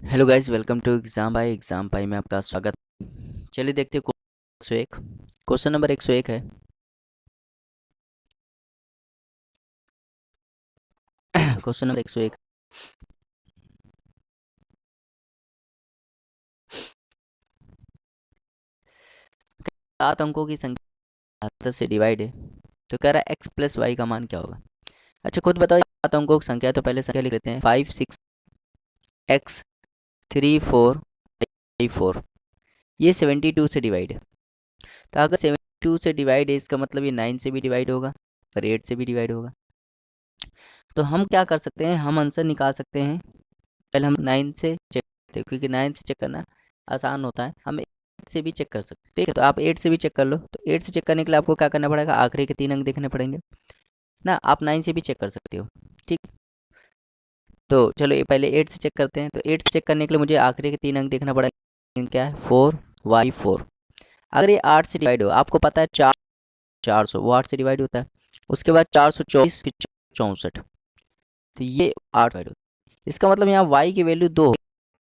Hello guys, welcome to exam pi में आपका स्वागत। चलिए देखते हैं 101। क्वेश्चन नंबर 101 है। Question number 101। 7 अंकों की संख्या 7 से डिवाइड है, तो कह रहा है एक्स प्लस वाई का मान क्या होगा। अच्छा, खुद बताओ, 7 अंकों की संख्या है तो पहले संख्या लिख लेते हैं। 5 6 x 3 4 5 4, ये 72 से डिवाइड है। तो अगर 72 से डिवाइड है, इसका मतलब ये 9 से भी डिवाइड होगा और 8 से भी डिवाइड होगा। तो हम क्या कर सकते हैं, हम आंसर निकाल सकते हैं। पहले हम 9 से चेक करते हैं, क्योंकि 9 से चेक करना आसान होता है। हम 8 से भी चेक कर सकते हैं, ठीक है। तो आप 8 से भी चेक कर लो। तो 8 से चेक करने के लिए आपको क्या करना पड़ेगा, आखिरी के 3 अंक देखने पड़ेंगे ना। आप 9 से भी चेक कर सकते हो, ठीक। तो चलो ये पहले 8 से चेक करते हैं। तो 8 से चेक करने के लिए मुझे आखिरी के 3 अंक देखना पड़ेगा। क्या है, 4y4। अगर ये 8 से डिवाइड हो, आपको पता है 400 वो 8 से डिवाइड होता है। उसके बाद 424 फिर 64, तो ये 8 डिवाइड होता है। इसका मतलब यहाँ y की वैल्यू 2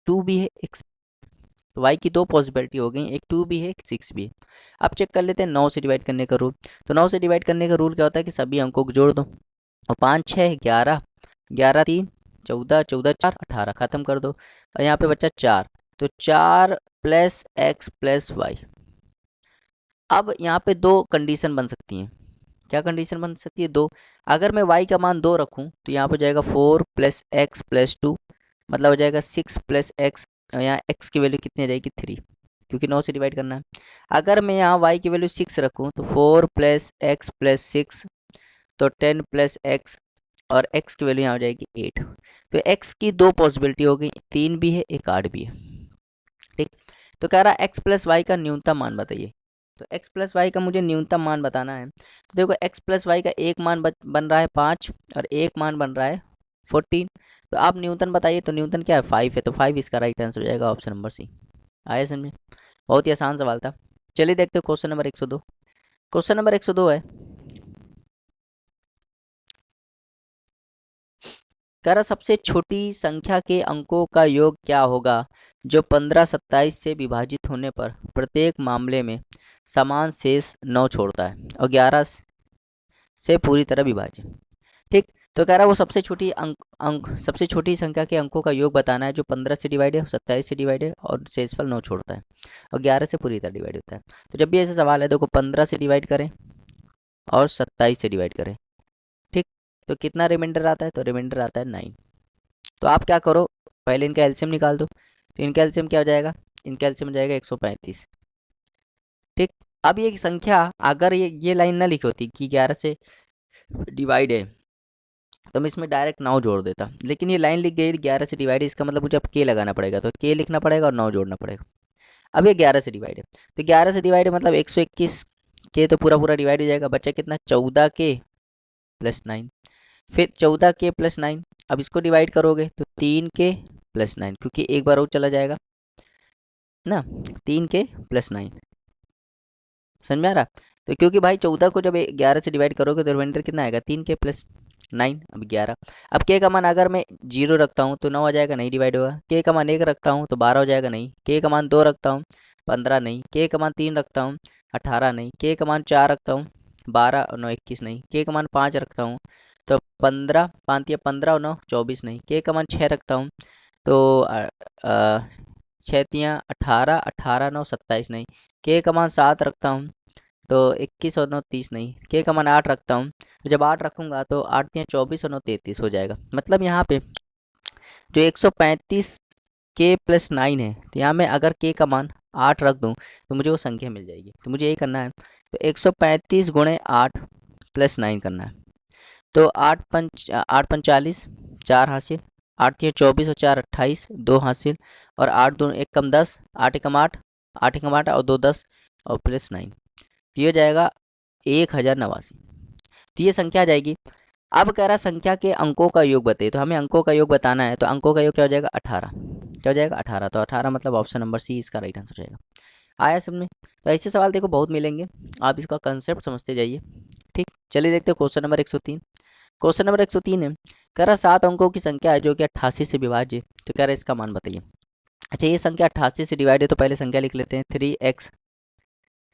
2 भी है, एक तो y की 2 पॉसिबिलिटी हो गई, एक 2 भी है, एक 6 भी है। अब चेक कर लेते हैं 9 से डिवाइड करने का रूल। तो 9 से डिवाइड करने का रूल क्या होता है कि सभी अंकों को जोड़ दो। और 5 6 11, 11 3 14, 14 4 18, खत्म कर दो। और यहाँ पे बचा 4, तो 4 प्लस एक्स प्लस वाई। अब यहाँ पे दो कंडीशन बन सकती हैं। क्या कंडीशन बन सकती है, दो। अगर मैं y का मान 2 रखूँ तो यहाँ पर जाएगा 4 प्लस एक्स प्लस 2, मतलब हो जाएगा 6 प्लस एक्स। यहाँ x की वैल्यू कितनी आ जाएगी, 3, क्योंकि 9 से डिवाइड करना है। अगर मैं यहाँ y की वैल्यू 6 रखूँ तो 4 प्लस एक्स प्लस 6, तो 10 प्लस एक्स, और x की वैल्यू यहाँ हो जाएगी 8। तो x की 2 पॉसिबिलिटी हो गई, 3 भी है, एक 8 भी है, ठीक। तो कह रहा है x प्लस वाई का न्यूनतम मान बताइए। तो x प्लस वाई का मुझे न्यूनतम मान बताना है। तो देखो, x प्लस वाई का एक मान बन रहा है 5 और एक मान बन रहा है 14। तो आप न्यूनतम बताइए। तो न्यूनतम क्या है, 5 है। तो 5 इसका राइट आंसर हो जाएगा, ऑप्शन नंबर सी। आया समझे, बहुत ही आसान सवाल था। चलिए देखते हैं क्वेश्चन नंबर 102। क्वेश्चन नंबर 102 है, कह रहा सबसे छोटी संख्या के अंकों का योग क्या होगा जो 15 27 से विभाजित होने पर प्रत्येक मामले में समान शेष 9 छोड़ता है और 11 से पूरी तरह विभाजित, ठीक। तो कह रहा है वो सबसे छोटी अंक सबसे छोटी संख्या के अंकों का योग बताना है जो 15 से डिवाइड है, 27 से डिवाइड है और शेषफल 9 छोड़ता है और 11 से पूरी तरह डिवाइड होता है। तो जब भी ऐसे सवाल है, देखो 15 से डिवाइड करें और 27 से डिवाइड करें, ठीक। तो कितना रिमाइंडर आता है, तो रिमाइंडर आता है 9। तो आप क्या करो, पहले इनका एलसीएम निकाल दो। तो इनका एलसीएम क्या हो जाएगा, इनका एलसीएम हो जाएगा 135, ठीक। अब ये संख्या, अगर ये लाइन ना लिखी होती कि 11 से डिवाइड है, तो मैं इसमें डायरेक्ट 9 जोड़ देता। लेकिन ये लाइन लिख गई 11 से डिवाइड है, इसका मतलब मुझे अब के लगाना पड़ेगा। तो के लिखना पड़ेगा और 9 जोड़ना पड़ेगा। अब ये 11 से डिवाइड है, तो 11 से डिवाइड है मतलब 121 के, तो पूरा पूरा डिवाइड हो जाएगा। बचा कितना, 14 के प्लस 9, फिर 14 के प्लस 9। अब इसको डिवाइड करोगे तो 3 के प्लस 9, क्योंकि एक बार और चला जाएगा ना। 3 के प्लस 9, समझ में आ रहा। तो क्योंकि भाई 14 को जब 11 से डिवाइड करोगे तो रिमाइंडर कितना आएगा, 3 के प्लस 9, अब 11। अब के का मान अगर मैं 0 रखता हूँ तो 9 आ जाएगा, नहीं डिवाइड होगा। के का मान 1 रखता हूँ तो 12 हो जाएगा, नहीं। के का मान 2 रखता हूँ 15, नहीं। के का मान 3 रखता हूँ 18, नहीं। के का मान 4 रखता हूँ 12 और 9 21, नहीं। के का मान 5 रखता हूँ तो 15, 5 या 15 और 9 24, नहीं। के का मान 6 रखता हूँ तो 6 तियाँ 18, 18 9 27, नहीं। के का मान 7 रखता हूँ तो 21 और 9 30, नहीं। के का मान 8 रखता हूँ, तो जब 8 रखूँगा तो 8 तियाँ 24 और 9 33 हो जाएगा। मतलब यहाँ पे जो 135 के प्लस 9 है, तो यहाँ में अगर के का मान 8 रख दूँ तो मुझे वो संख्या मिल जाएगी। तो मुझे यही करना है। तो 135 गुणे 8 प्लस 9 करना है। तो 8 पंच 40, 4 हासिल। 8 तियाँ 24 और 4 28, 2 हासिल। और 8 2 1 कम 10, 8 एकम 8, 8 एकम 8 और 2 10 और प्लस 9, तो ये जाएगा 1089। तो ये संख्या आ जाएगी। अब कह रहा संख्या के अंकों का योग बताइए। तो हमें अंकों का योग बताना है। तो अंकों का योग क्या हो जाएगा, 18। क्या हो जाएगा, 18। तो 18 मतलब ऑप्शन नंबर सी इसका राइट आंसर हो जाएगा। आया समझ। तो ऐसे सवाल देखो बहुत मिलेंगे, आप इसका कंसेप्ट समझते जाइए, ठीक। चलिए देखते हैं क्वेश्चन नंबर 103। क्वेश्चन नंबर 103 है, कह रहा 7 अंकों की संख्या है जो कि 88 से विभाज्य है। तो कह रहा है इसका मान बताइए। अच्छा, ये संख्या 88 से डिवाइड है तो पहले संख्या लिख लेते हैं। 3x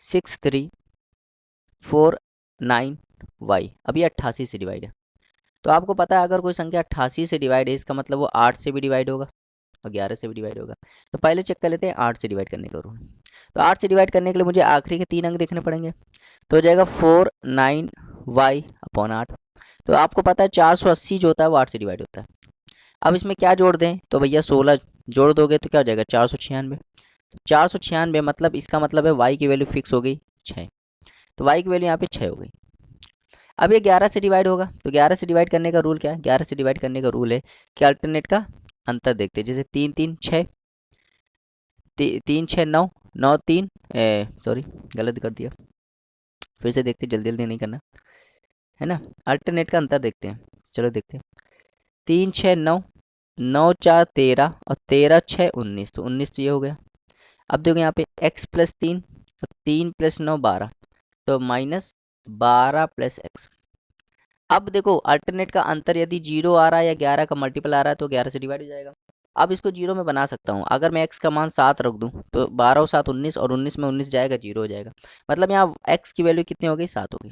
6349y। अब ये 88 से डिवाइड है। तो आपको पता है अगर कोई संख्या 88 से डिवाइड है इसका मतलब वो 8 से भी डिवाइड होगा और 11 से भी डिवाइड होगा। तो पहले चेक कर लेते हैं 8 से डिवाइड करने का रूल। तो 8 से डिवाइड करने के लिए मुझे आखिरी के 3 अंक देखने पड़ेंगे। तो हो जाएगा 49y/8। तो आपको पता है 480 जो होता है वो 8 से डिवाइड होता है। अब इसमें क्या जोड़ दें, तो भैया 16 जोड़ दोगे तो क्या हो जाएगा 496। 496 मतलब इसका मतलब है y की वैल्यू फिक्स हो गई 6। तो y की वैल्यू यहाँ पे 6 हो गई। अब ये 11 से डिवाइड होगा। तो 11 से डिवाइड करने का रूल क्या है? 11 से डिवाइड करने का रूल है कि अल्टरनेट का अंतर देखते हैं। जैसे 3 3 6, 3 6 9, 9 3 सॉरी गलत कर दिया, फिर से देखते, जल्दी जल्दी नहीं करना है ना। अल्टरनेट का अंतर देखते हैं, चलो देखते हैं। 3 6 9, 9 4 13 और 13 6 19, तो 19 तो ये हो गया। अब देखो यहाँ पे x + 3, 3 + 9 12, तो -12 + x। अब देखो अल्टरनेट का अंतर यदि 0 आ रहा है या 11 का मल्टीपल आ रहा है तो 11 से डिवाइड हो जाएगा। अब इसको 0 में बना सकता हूँ। अगर मैं x का मान 7 रख दूँ तो 12 और 7 19, और 19 में 19 जाएगा 0 हो जाएगा। मतलब यहाँ x की वैल्यू कितनी हो गई? 7 हो गई।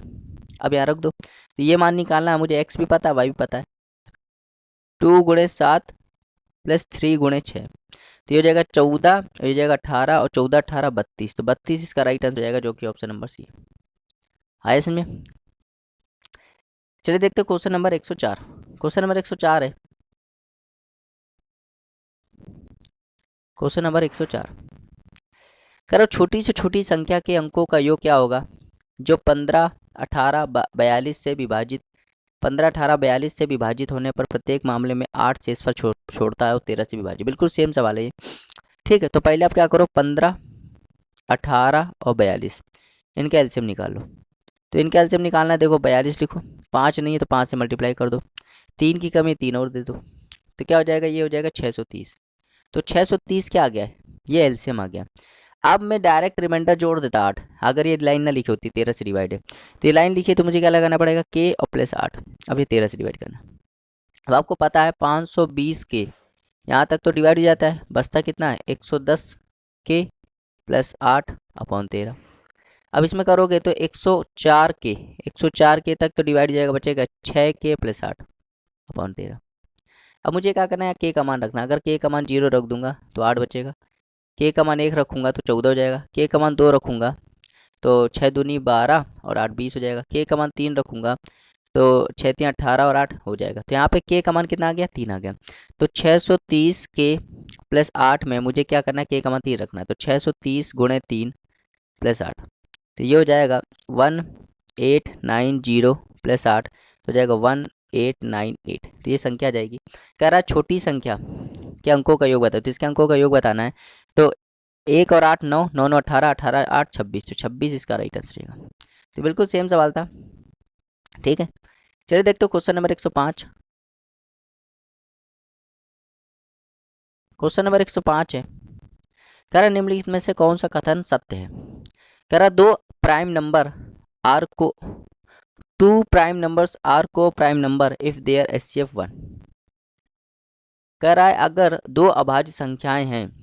अब यहाँ रख दो। तो ये मान निकालना है मुझे, x भी पता है y भी पता है। 2 × 7 + 3 × 6, तो ये हो जाएगा 14, ये हो जाएगा 18, और 14 18 32, तो 32 इसका राइट आंसर हो जाएगा, जो कि ऑप्शन नंबर सी है। आया समझ में? चलिए देखते हैं क्वेश्चन नंबर 104। क्वेश्चन नंबर 104 है। क्वेश्चन नंबर 104 करो, छोटी से छोटी संख्या के अंकों का योग क्या होगा जो 15 18 42 से विभाजित 15 18 42 से विभाजित होने पर प्रत्येक मामले में 8 शेषफल छोड़ता है और 13 से विभाजित। बिल्कुल सेम सवाल है ये। ठीक है, तो पहले आप क्या करो, 15 18 और 42 इनका एलसीएम निकाल लो। तो इनका एलसीएम निकालना है, देखो 42 लिखो, 5 नहीं है तो 5 से मल्टीप्लाई कर दो, 3 की कमी 3 और दे दो, तो क्या हो जाएगा? ये हो जाएगा 630। तो 630 क्या आ गया है? ये एलसीएम आ गया। अब मैं डायरेक्ट रिमाइंडर जोड़ देता 8। अगर ये लाइन ना लिखी होती 13 से डिवाइड है, तो ये लाइन लिखी है तो मुझे क्या लगाना पड़ेगा? k और +8। अब ये 13 से डिवाइड करना। अब आपको पता है 520 के यहाँ तक तो डिवाइड हो जाता है, बचता कितना है? 110 के +8/13। अब इसमें करोगे तो 104 के तक तो डिवाइड हो जाएगा, बचेगा 6k + 8/13। अब मुझे क्या करना है? k का मान रखना। अगर k का मान 0 रख दूंगा तो 8 बचेगा, k का मान 1 रखूंगा तो 14 हो जाएगा, k का मान 2 रखूंगा तो 6 दूनी 12 और 8 20 हो जाएगा, k का मान 3 रखूंगा तो 6 3 18 और 8 हो जाएगा। तो यहाँ पे k का मान कितना आ गया? 3 आ गया। तो 630 k + 8 में मुझे क्या करना है? k का मान 3 रखना है, तो 630 × 3 + 8, तो ये हो जाएगा 1890 + 8, तो जाएगा 1898। तो ये संख्या आ जाएगी। कह रहा है छोटी संख्या के अंकों का योग बताओ, तो इसके अंकों का योग बताना है। तो 1 और 8 9, 9 9 18, 18 8 26, तो 26 इसका राइट आंसर रहेगा। तो बिल्कुल सेम सवाल था। ठीक है, चलिए देखते हो क्वेश्चन नंबर 105। क्वेश्चन नंबर 105 है। कह रहा निम्नलिखित में से कौन सा कथन सत्य है? कह रहा दो prime number are co two prime numbers are coprime number if their HCF 1। कह रहा है अगर दो अभाज्य संख्याएं हैं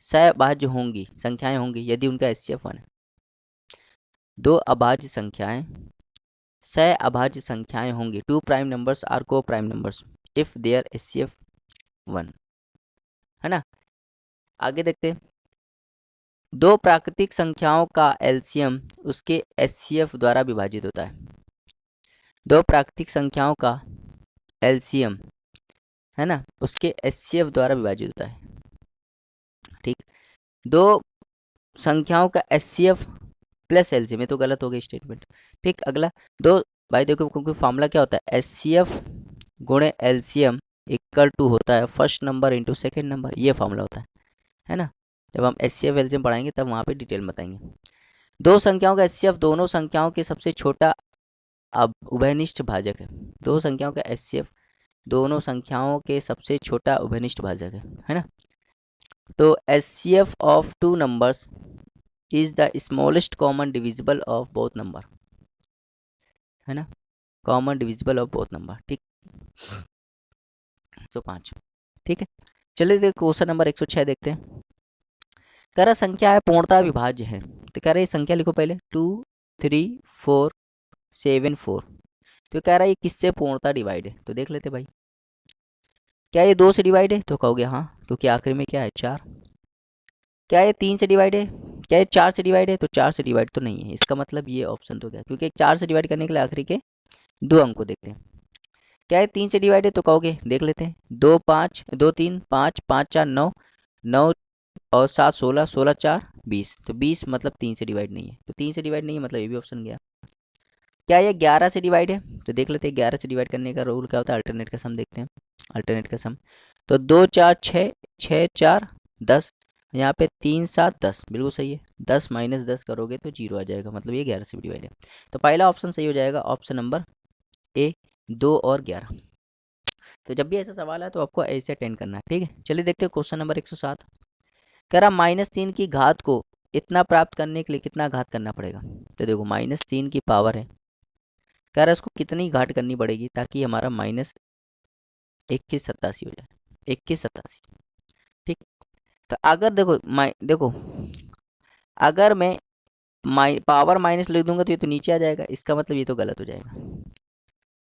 सहभाज्य होंगी, संख्याएं होंगी यदि उनका एचसीएफ 1 है। दो अभाज्य संख्याएं सहअभाज्य संख्याएं होंगी, two prime numbers are coprime numbers if their HCF 1, है ना। आगे देखते हैं। दो प्राकृतिक संख्याओं का एलसीएम उसके एचसीएफ द्वारा विभाजित होता है। दो प्राकृतिक संख्याओं का एलसीएम, है ना, उसके एचसीएफ द्वारा विभाजित होता है। ठीक, दो संख्याओं का एचसीएफ + एलसीएम, ये तो गलत हो गई स्टेटमेंट। ठीक, अगला दो, भाई देखो क्योंकि फॉर्मूला क्या होता है? एचसीएफ × एलसीएम = होता है first number into second number, ये फॉर्मूला होता है ना। जब हम एचसीएफ एलसीएम पढ़ाएंगे तब वहाँ पे डिटेल बताएंगे। दो संख्याओं का एचसीएफ दोनों संख्याओं के सबसे छोटा अब उभयनिष्ठ भाजक है। दो संख्याओं का एचसीएफ दोनों संख्याओं के सबसे छोटा उभयनिष्ठ भाजक है ना। तो HCF of two numbers is the smallest common divisible of both number, है ना, common divisible of both number. ठीक, 105। ठीक है, चलिए देखो क्वेश्चन नंबर 106 देखते हैं। कह रहा संख्या है पूर्णतः विभाज्य है, तो कह रहा है संख्या लिखो पहले 2 3 4 7 4। तो कह रहा है ये किससे पूर्णतः डिवाइड है, तो देख लेते भाई। क्या ये 2 से डिवाइड है, तो कहोगे हाँ, क्योंकि आखिर में क्या है 4। क्या ये 3 से डिवाइड है, क्या ये 4 से डिवाइड है, तो 4 से डिवाइड तो नहीं है। इसका मतलब ये ऑप्शन तो क्या, क्योंकि 4 से डिवाइड करने के लिए आखिरी के 2 अंक को देखते हैं। क्या ये 3 से डिवाइड है, तो कहोगे देख लेते हैं। 2 5 2 3 5 5 4 9 9 और 7 16 16 4 20, तो 20 मतलब 3 से डिवाइड नहीं है, तो 3 से डिवाइड नहीं है मतलब ये भी ऑप्शन गया। क्या ये 11 से डिवाइड है, तो देख लेते हैं 11 से डिवाइड करने का रूल क्या होता है, अल्टरनेट का सम देखते हैं। अल्टरनेट का सम तो 2 4 6 6 4 10, यहाँ पे 3 7 10 बिल्कुल सही है। 10 माइनस 10 करोगे तो 0 आ जाएगा, मतलब ये 11 से भी डिवाइड है। तो पहला ऑप्शन सही हो जाएगा, ऑप्शन नंबर ए 2 और 11। तो जब भी ऐसा सवाल है तो आपको ऐसे अटेंड करना है, ठीक है। चलिए देखते हैं क्वेश्चन नंबर 107। कह रहा -3 की घात को इतना प्राप्त करने के लिए कितना घात करना पड़ेगा, तो देखो -3 की पावर है। कह रहा है इसको कितनी घात करनी पड़ेगी ताकि हमारा -2187 हो जाए, 2187, ठीक। तो अगर देखो अगर मैं पावर माइनस लिख दूंगा तो ये तो नीचे आ जाएगा, इसका मतलब ये तो गलत हो जाएगा,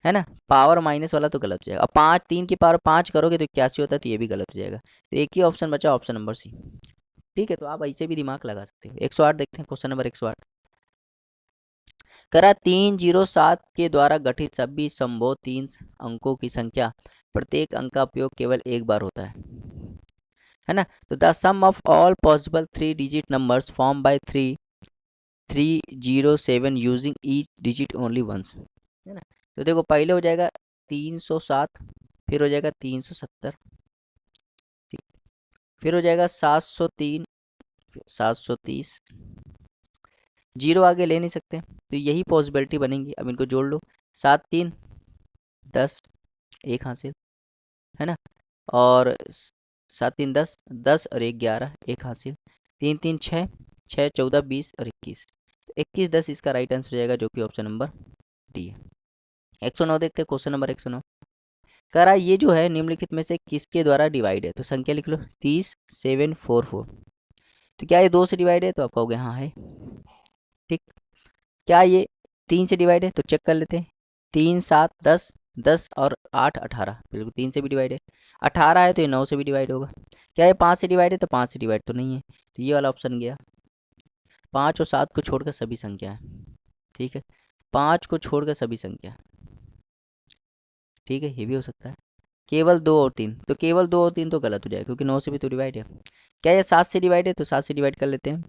है ना। पावर माइनस वाला तो गलत हो जाएगा। अब 3 की पावर 5 करोगे तो 81 होता है, तो ये भी गलत हो जाएगा। तो एक ही ऑप्शन बचा, ऑप्शन नंबर सी, ठीक है। तो आप ऐसे भी दिमाग लगा सकते हो। 108 देखते हैं, क्वेश्चन नंबर 108। करा 307 के द्वारा गठित सभी संभव 3 अंकों की संख्या, प्रत्येक अंक का उपयोग केवल एक बार होता है ना। तो the sum of all possible 3 digit numbers form by 307 using each digit only once, है ना। तो देखो पहले हो जाएगा 307, फिर हो जाएगा 370, ठीक, फिर हो जाएगा 703 730, जीरो आगे ले नहीं सकते, तो यही पॉसिबिलिटी बनेंगी। अब इनको जोड़ लो, 7 3 10, एक हासिल, है ना। और 7 3 10 10 और 1 11, एक हासिल। 3 3 6 6 14 20 और 21, 21 10 इसका राइट आंसर हो जाएगा, जो कि ऑप्शन नंबर डी है। 109 देखते हैं, क्वेश्चन नंबर 109। कह रहा है ये जो है निम्नलिखित में से किसके द्वारा डिवाइड है, तो संख्या लिख लो 30 7 4 4। तो क्या ये 2 से डिवाइड है, तो आप कहोगे हाँ है, ठीक। क्या ये 3 से डिवाइड है, तो चेक कर लेते हैं। 3 7 10 10 और 8 18, बिल्कुल 3 से भी डिवाइड है। 18 है तो ये 9 से भी डिवाइड होगा। क्या ये 5 से डिवाइड है, तो 5 से डिवाइड तो नहीं है, तो ये वाला ऑप्शन गया। 5 और 7 को छोड़कर सभी संख्या है, ठीक है। 5 को छोड़कर सभी संख्या, ठीक है, ये भी हो सकता है। केवल 2 और 3, तो केवल 2 और 3 तो गलत हो जाएगा, क्योंकि 9 से भी तो डिवाइड है। क्या ये 7 से डिवाइड है, तो 7 से डिवाइड कर लेते हैं।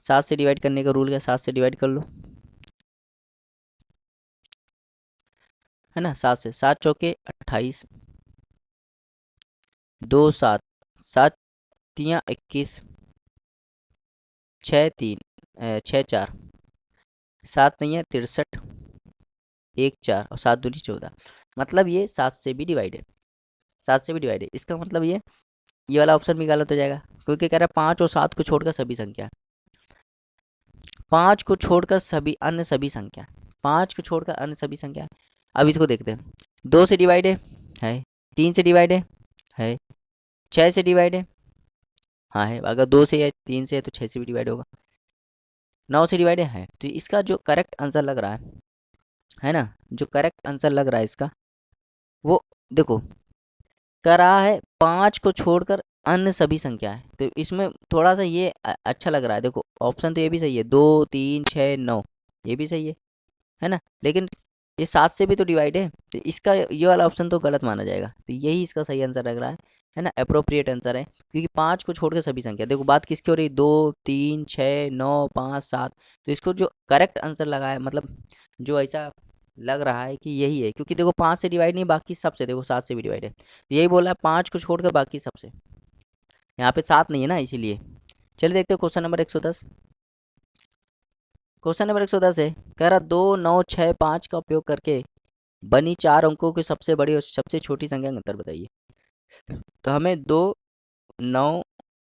7 से डिवाइड करने का रूल क्या, 7 से डिवाइड कर लो, है ना। 7 से 7 चौके 28, 2 7 7 तियाँ 21, 6 3 6 4 7 नहीं है 63, 1 4 और 7 दूनी 14, मतलब ये 7 से भी डिवाइड है। 7 से भी डिवाइड है, इसका मतलब ये वाला ऑप्शन भी गलत हो जाएगा, क्योंकि कह रहा है 5 और 7 को छोड़कर सभी संख्या, 5 को छोड़कर सभी अन्य सभी संख्या, 5 को छोड़कर अन्य सभी संख्या। अब इसको देखते हैं। 2 से डिवाइड है, 3 से डिवाइड है, 6 से डिवाइड है, हाँ है। अगर 2 से है 3 से है तो 6 से भी डिवाइड होगा। 9 से डिवाइड है, तो इसका जो करेक्ट आंसर लग रहा है ना, जो करेक्ट आंसर लग रहा है इसका, वो देखो कर रहा है 5 को छोड़कर अन्य सभी संख्या है, तो इसमें थोड़ा सा ये अच्छा लग रहा है। देखो ऑप्शन तो ये भी सही है, 2 3 6 9, ये भी सही है ना। लेकिन ये 7 से भी तो डिवाइड है, तो इसका ये वाला ऑप्शन तो गलत माना जाएगा, तो यही इसका सही आंसर लग रहा है ना, अप्रोप्रिएट आंसर है। क्योंकि 5 को छोड़कर सभी संख्या, देखो बात किसकी हो रही है, 2 3 6 9 5 7, तो इसको जो करेक्ट आंसर लगा है, मतलब जो ऐसा लग रहा है कि यही है, क्योंकि देखो 5 से डिवाइड नहीं, बाकी सबसे देखो 7 से भी डिवाइड है, तो यही बोला है 5 को छोड़कर बाकी सबसे, यहाँ पे 7 नहीं है ना, इसीलिए। चलिए देखते हो क्वेश्चन नंबर 110। क्वेश्चन नंबर 110 है, कह रहा 2 9 6 5 का उपयोग करके बनी 4 अंकों की सबसे बड़ी और सबसे छोटी संख्या का अंतर बताइए। तो हमें 2 9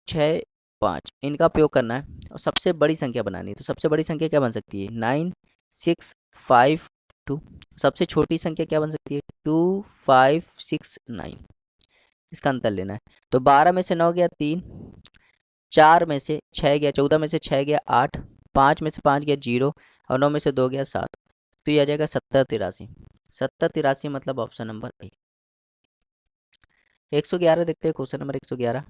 6 5 इनका उपयोग करना है और सबसे बड़ी संख्या बनानी है। तो सबसे बड़ी संख्या क्या बन सकती है, 9 6 5 2। सबसे छोटी संख्या क्या बन सकती है, 2 5 6 9। इसका अंतर लेना है। तो 12 में से 9 गया 3, 4 में से 6 गया, 14 में से 6 गया 8, 5 में से 5 गया 0, और 9 में से 2 गया 7। तो ये आ जाएगा 70 83। 70 83 मतलब ऑप्शन नंबर ए। 111 देखते हैं, क्वेश्चन नंबर 111।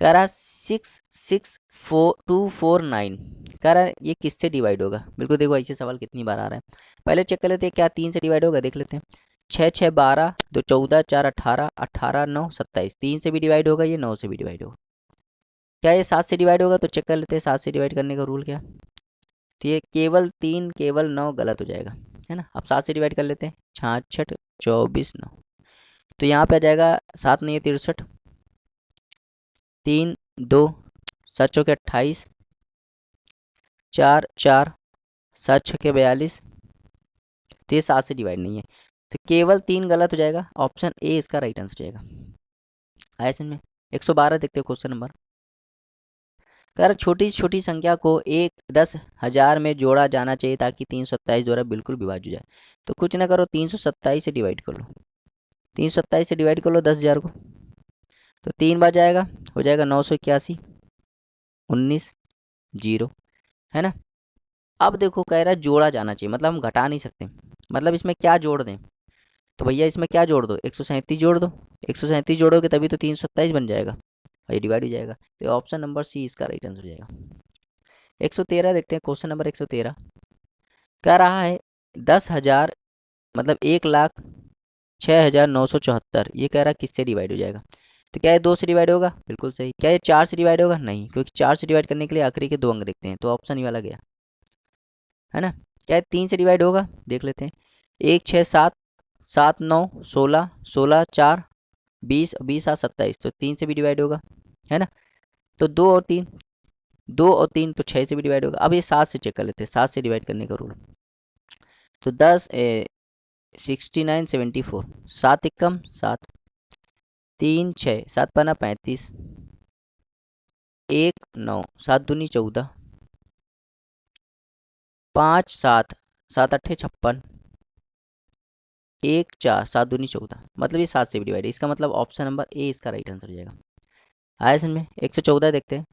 कह रहा 66249, कह रहा है ये किससे डिवाइड होगा। बिल्कुल देखो ऐसे सवाल कितनी बार आ रहा है। पहले चेक कर लेते हैं क्या 3 से डिवाइड होगा, देख लेते हैं। 6 6 12, 2 14, 4 18, 18 9 27, 3 से भी डिवाइड होगा, ये 9 से भी डिवाइड होगा। क्या ये 7 से डिवाइड होगा, तो चेक कर लेते हैं 7 से डिवाइड करने का रूल क्या। तो ये केवल 3 केवल 9 गलत हो जाएगा, है ना। अब 7 से डिवाइड कर लेते हैं, 66 24 9। तो यहाँ पे आ जाएगा 7 नहीं 63, 3 2 7 चौके 28, 4 4 7 छके 42। तो ये 7 से डिवाइड नहीं है, तो केवल 3 गलत हो जाएगा। ऑप्शन ए इसका राइट आंसर जाएगा। आया समझ में। 112 देखते हो क्वेश्चन नंबर। कर छोटी छोटी संख्या को 10,000 में जोड़ा जाना चाहिए ताकि 327 द्वारा बिल्कुल विभाज्य हो जाए। तो कुछ ना करो, 327 से डिवाइड कर लो, 327 से डिवाइड कर लो 10,000 को, तो 3 बार जाएगा, हो जाएगा 981 19 0, है ना। अब देखो कह रहा है जोड़ा जाना चाहिए, मतलब हम घटा नहीं सकते, मतलब इसमें क्या जोड़ दें। तो भैया इसमें क्या जोड़ दो, 137 जोड़ दो, 137 जोड़ोगे तभी तो 327 बन जाएगा और ये डिवाइड हो जाएगा। तो ऑप्शन नंबर सी इसका राइट आंसर हो जाएगा। 113 देखते हैं, क्वेश्चन नंबर 113। कह रहा है 10,000 मतलब 1,06,974, ये कह रहा है किससे डिवाइड हो जाएगा। तो क्या ये 2 से डिवाइड होगा, बिल्कुल सही। क्या ये 4 से डिवाइड होगा, नहीं, क्योंकि 4 से डिवाइड करने के लिए आखिरी के 2 अंक देखते हैं, तो ऑप्शन ये वाला गया, है ना। क्या ये 3 से डिवाइड होगा, देख लेते हैं। 1 6 7 7 9 16 16 4 20 20 7 27, तो 3 से भी डिवाइड होगा, है ना। तो 2 और 3, 2 और 3 तो 6 से भी डिवाइड होगा। अब ये 7 से चेक कर लेते हैं, 7 से डिवाइड करने का रूल। तो 69 74, 7 एकम 7, 3 6 7 पन्ना 35, 1 9 7 दूनी 14, 5 7 7 अट्ठे 56, 1 4 7 दूनी 14, मतलब ये 7 से भी डिवाइड है। इसका मतलब ऑप्शन नंबर ए इसका राइट आंसर हो जाएगा। आया समझ में। 114 देखते हैं।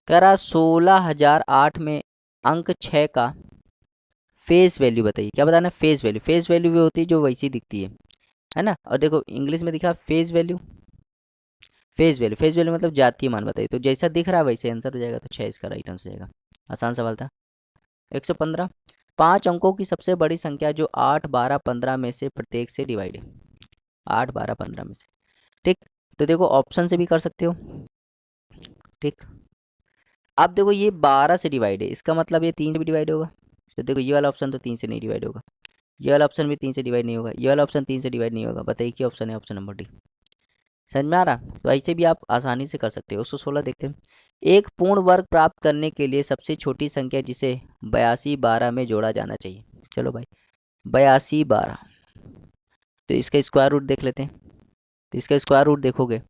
कह रहा 16,008 में अंक 6 का फेस वैल्यू बताइए। क्या बताना है, फेस वैल्यू। फेस वैल्यू भी होती है जो वैसी दिखती है ना। और देखो इंग्लिश में दिखा face value, face value, face value मतलब जातीय मान बताइए। तो जैसा दिख रहा है वैसे आंसर हो जाएगा, तो 6 इसका राइट आंसर हो जाएगा। आसान सवाल था। 115, 5 अंकों की सबसे बड़ी संख्या जो 8 12 15 में से प्रत्येक से डिवाइड है। 8 12 15 में से, ठीक। तो देखो ऑप्शन से भी कर सकते हो, ठीक। अब देखो ये 12 से डिवाइड है, इसका मतलब ये 3 से भी डिवाइड होगा। तो देखो ये वाला ऑप्शन तो 3 से नहीं डिवाइड होगा, ये वाला ऑप्शन भी 3 से डिवाइड नहीं होगा, ये वाला ऑप्शन 3 से डिवाइड नहीं होगा। बताइए क्या ऑप्शन है, ऑप्शन नंबर डी। समझ में आ रहा। तो ऐसे भी आप आसानी से कर सकते हो। 116 देखते हैं। एक पूर्ण वर्ग प्राप्त करने के लिए सबसे छोटी संख्या जिसे 82 12 में जोड़ा जाना चाहिए। चलो भाई 82 12, तो इसका स्क्वायर रूट देख लेते हैं। तो इसका स्क्वायर रूट देखोगे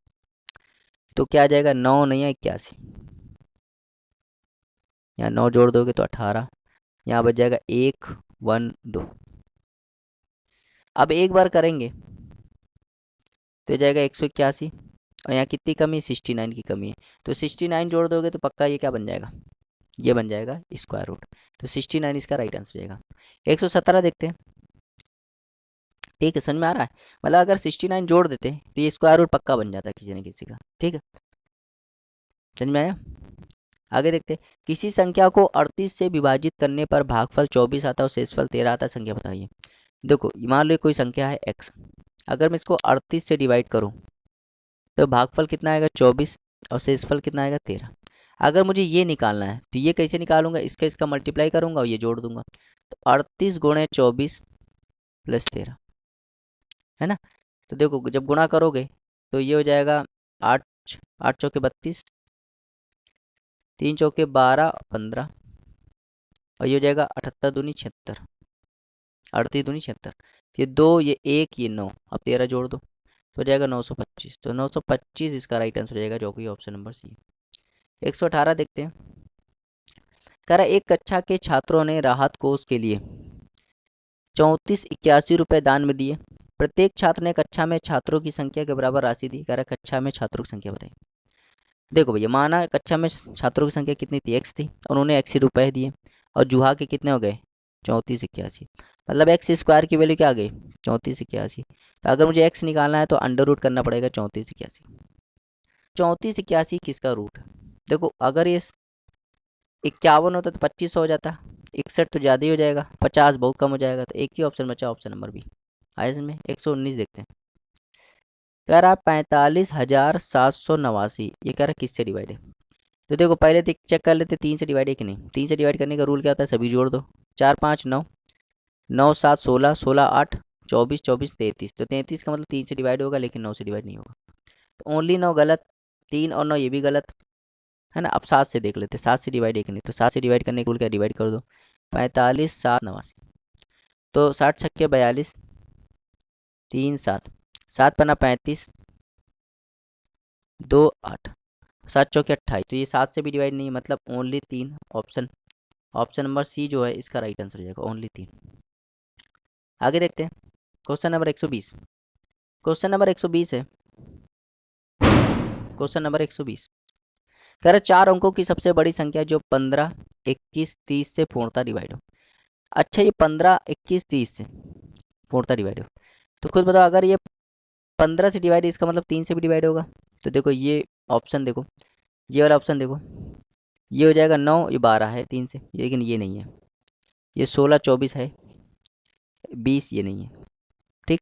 तो क्या आ जाएगा, 9 नहीं है 81, यहाँ 9 जोड़ दोगे तो 18, यहाँ बच जाएगा 1 1 2। अब एक बार करेंगे तो ये जाएगा 181, और यहाँ कितनी कमी है, 69 की कमी है। तो 69 जोड़ दोगे तो पक्का ये क्या बन जाएगा, ये बन जाएगा स्क्वायर रूट। तो 69 इसका राइट आंसर हो जाएगा। 117 देखते हैं, ठीक है। समझ में आ रहा है, मतलब अगर 69 जोड़ देते हैं तो ये स्क्वायर रूट पक्का बन जाता है किसी न किसी का, ठीक है। समझ में आया। आगे देखते हैं। किसी संख्या को 38 से विभाजित करने पर भागफल 24 आता है और शेषफल 13 आता है, संख्या बताइए। देखो मान लो कोई संख्या है x, अगर मैं इसको 38 से डिवाइड करूं तो भागफल कितना आएगा 24 और शेषफल कितना आएगा 13। अगर मुझे ये निकालना है तो ये कैसे निकालूंगा, इसका मल्टीप्लाई करूंगा और ये जोड़ दूंगा। तो 38 गुणे 24 प्लस 13, है ना। तो देखो जब गुणा करोगे तो ये हो जाएगा 8 8 चौके 32, 3 चौके 12 15, और ये हो जाएगा 78 दूनी 76, 38 दूनी 76। ये 2 ये 1 ये 9, अब 13 जोड़ दो तो हो जाएगा 925। तो 925 इसका राइट आंसर हो जाएगा, जो कि ऑप्शन नंबर सी। 118 देखते हैं। कह रहा एक कक्षा के छात्रों ने राहत कोष के लिए 3481 रुपये दान में दिए। प्रत्येक छात्र ने कक्षा में छात्रों की संख्या के बराबर राशि दी। कह रहा है कक्षा में छात्रों की संख्या बताइए। देखो भैया, माना कक्षा में छात्रों की संख्या कितनी थी, x थी, और उन्होंने x रुपए दिए, और जुहा के कितने हो गए 3481। मतलब एक्स स्क्वायर की वैल्यू क्या आ गई 3481। तो अगर मुझे x निकालना है तो अंडर रूट करना पड़ेगा 3481। 3481 किसका रूट है? देखो अगर ये 51 होता तो 2500 हो जाता, 61 तो ज़्यादा ही हो जाएगा, 50 बहुत कम हो जाएगा। तो एक ही ऑप्शन बचा, ऑप्शन नंबर बी। आए इसमें 119 देखते हैं। कह रहा 45,789, ये कह रहा किससे डिवाइड है? तो देखो पहले तो चेक कर लेते 3 से डिवाइड है कि नहीं। 3 से डिवाइड करने का रूल क्या होता है, सभी जोड़ दो। 4 5 9, 9 7 16, 16 8 24, 24 33। तो 33 का मतलब 3 से डिवाइड होगा, लेकिन 9 से डिवाइड नहीं होगा। तो ओनली 9 गलत, 3 और 9 ये भी गलत है ना। अब 7 से देख लेते, 7 से डिवाइड है कि नहीं। तो 7 से डिवाइड करने का रूल क्या, डिवाइड कर दो। 45,789, तो 60 छक्के 42, 3 7, 7 पन्ना 35, 2 8, 7 चौके 28। तो ये 7 से भी डिवाइड नहीं है, मतलब ओनली 3। ऑप्शन नंबर सी जो है इसका राइट आंसर हो जाएगा, ओनली 3। आगे देखते हैं क्वेश्चन नंबर 120। क्वेश्चन नंबर 120 है, क्वेश्चन नंबर 120 कह रहा 4 अंकों की सबसे बड़ी संख्या जो 15 21 30 से पूर्णतः डिवाइड हो। अच्छा, ये 15 21 30 से पूर्णतः डिवाइड हो, तो खुद बताओ अगर ये 15 से डिवाइड है, इसका मतलब 3 से भी डिवाइड होगा। तो देखो ये ऑप्शन देखो, ये वाला ऑप्शन देखो, ये हो जाएगा 9, ये 12 है 3 से, लेकिन ये नहीं है। ये 16 24 है, 20 ये नहीं है। ठीक,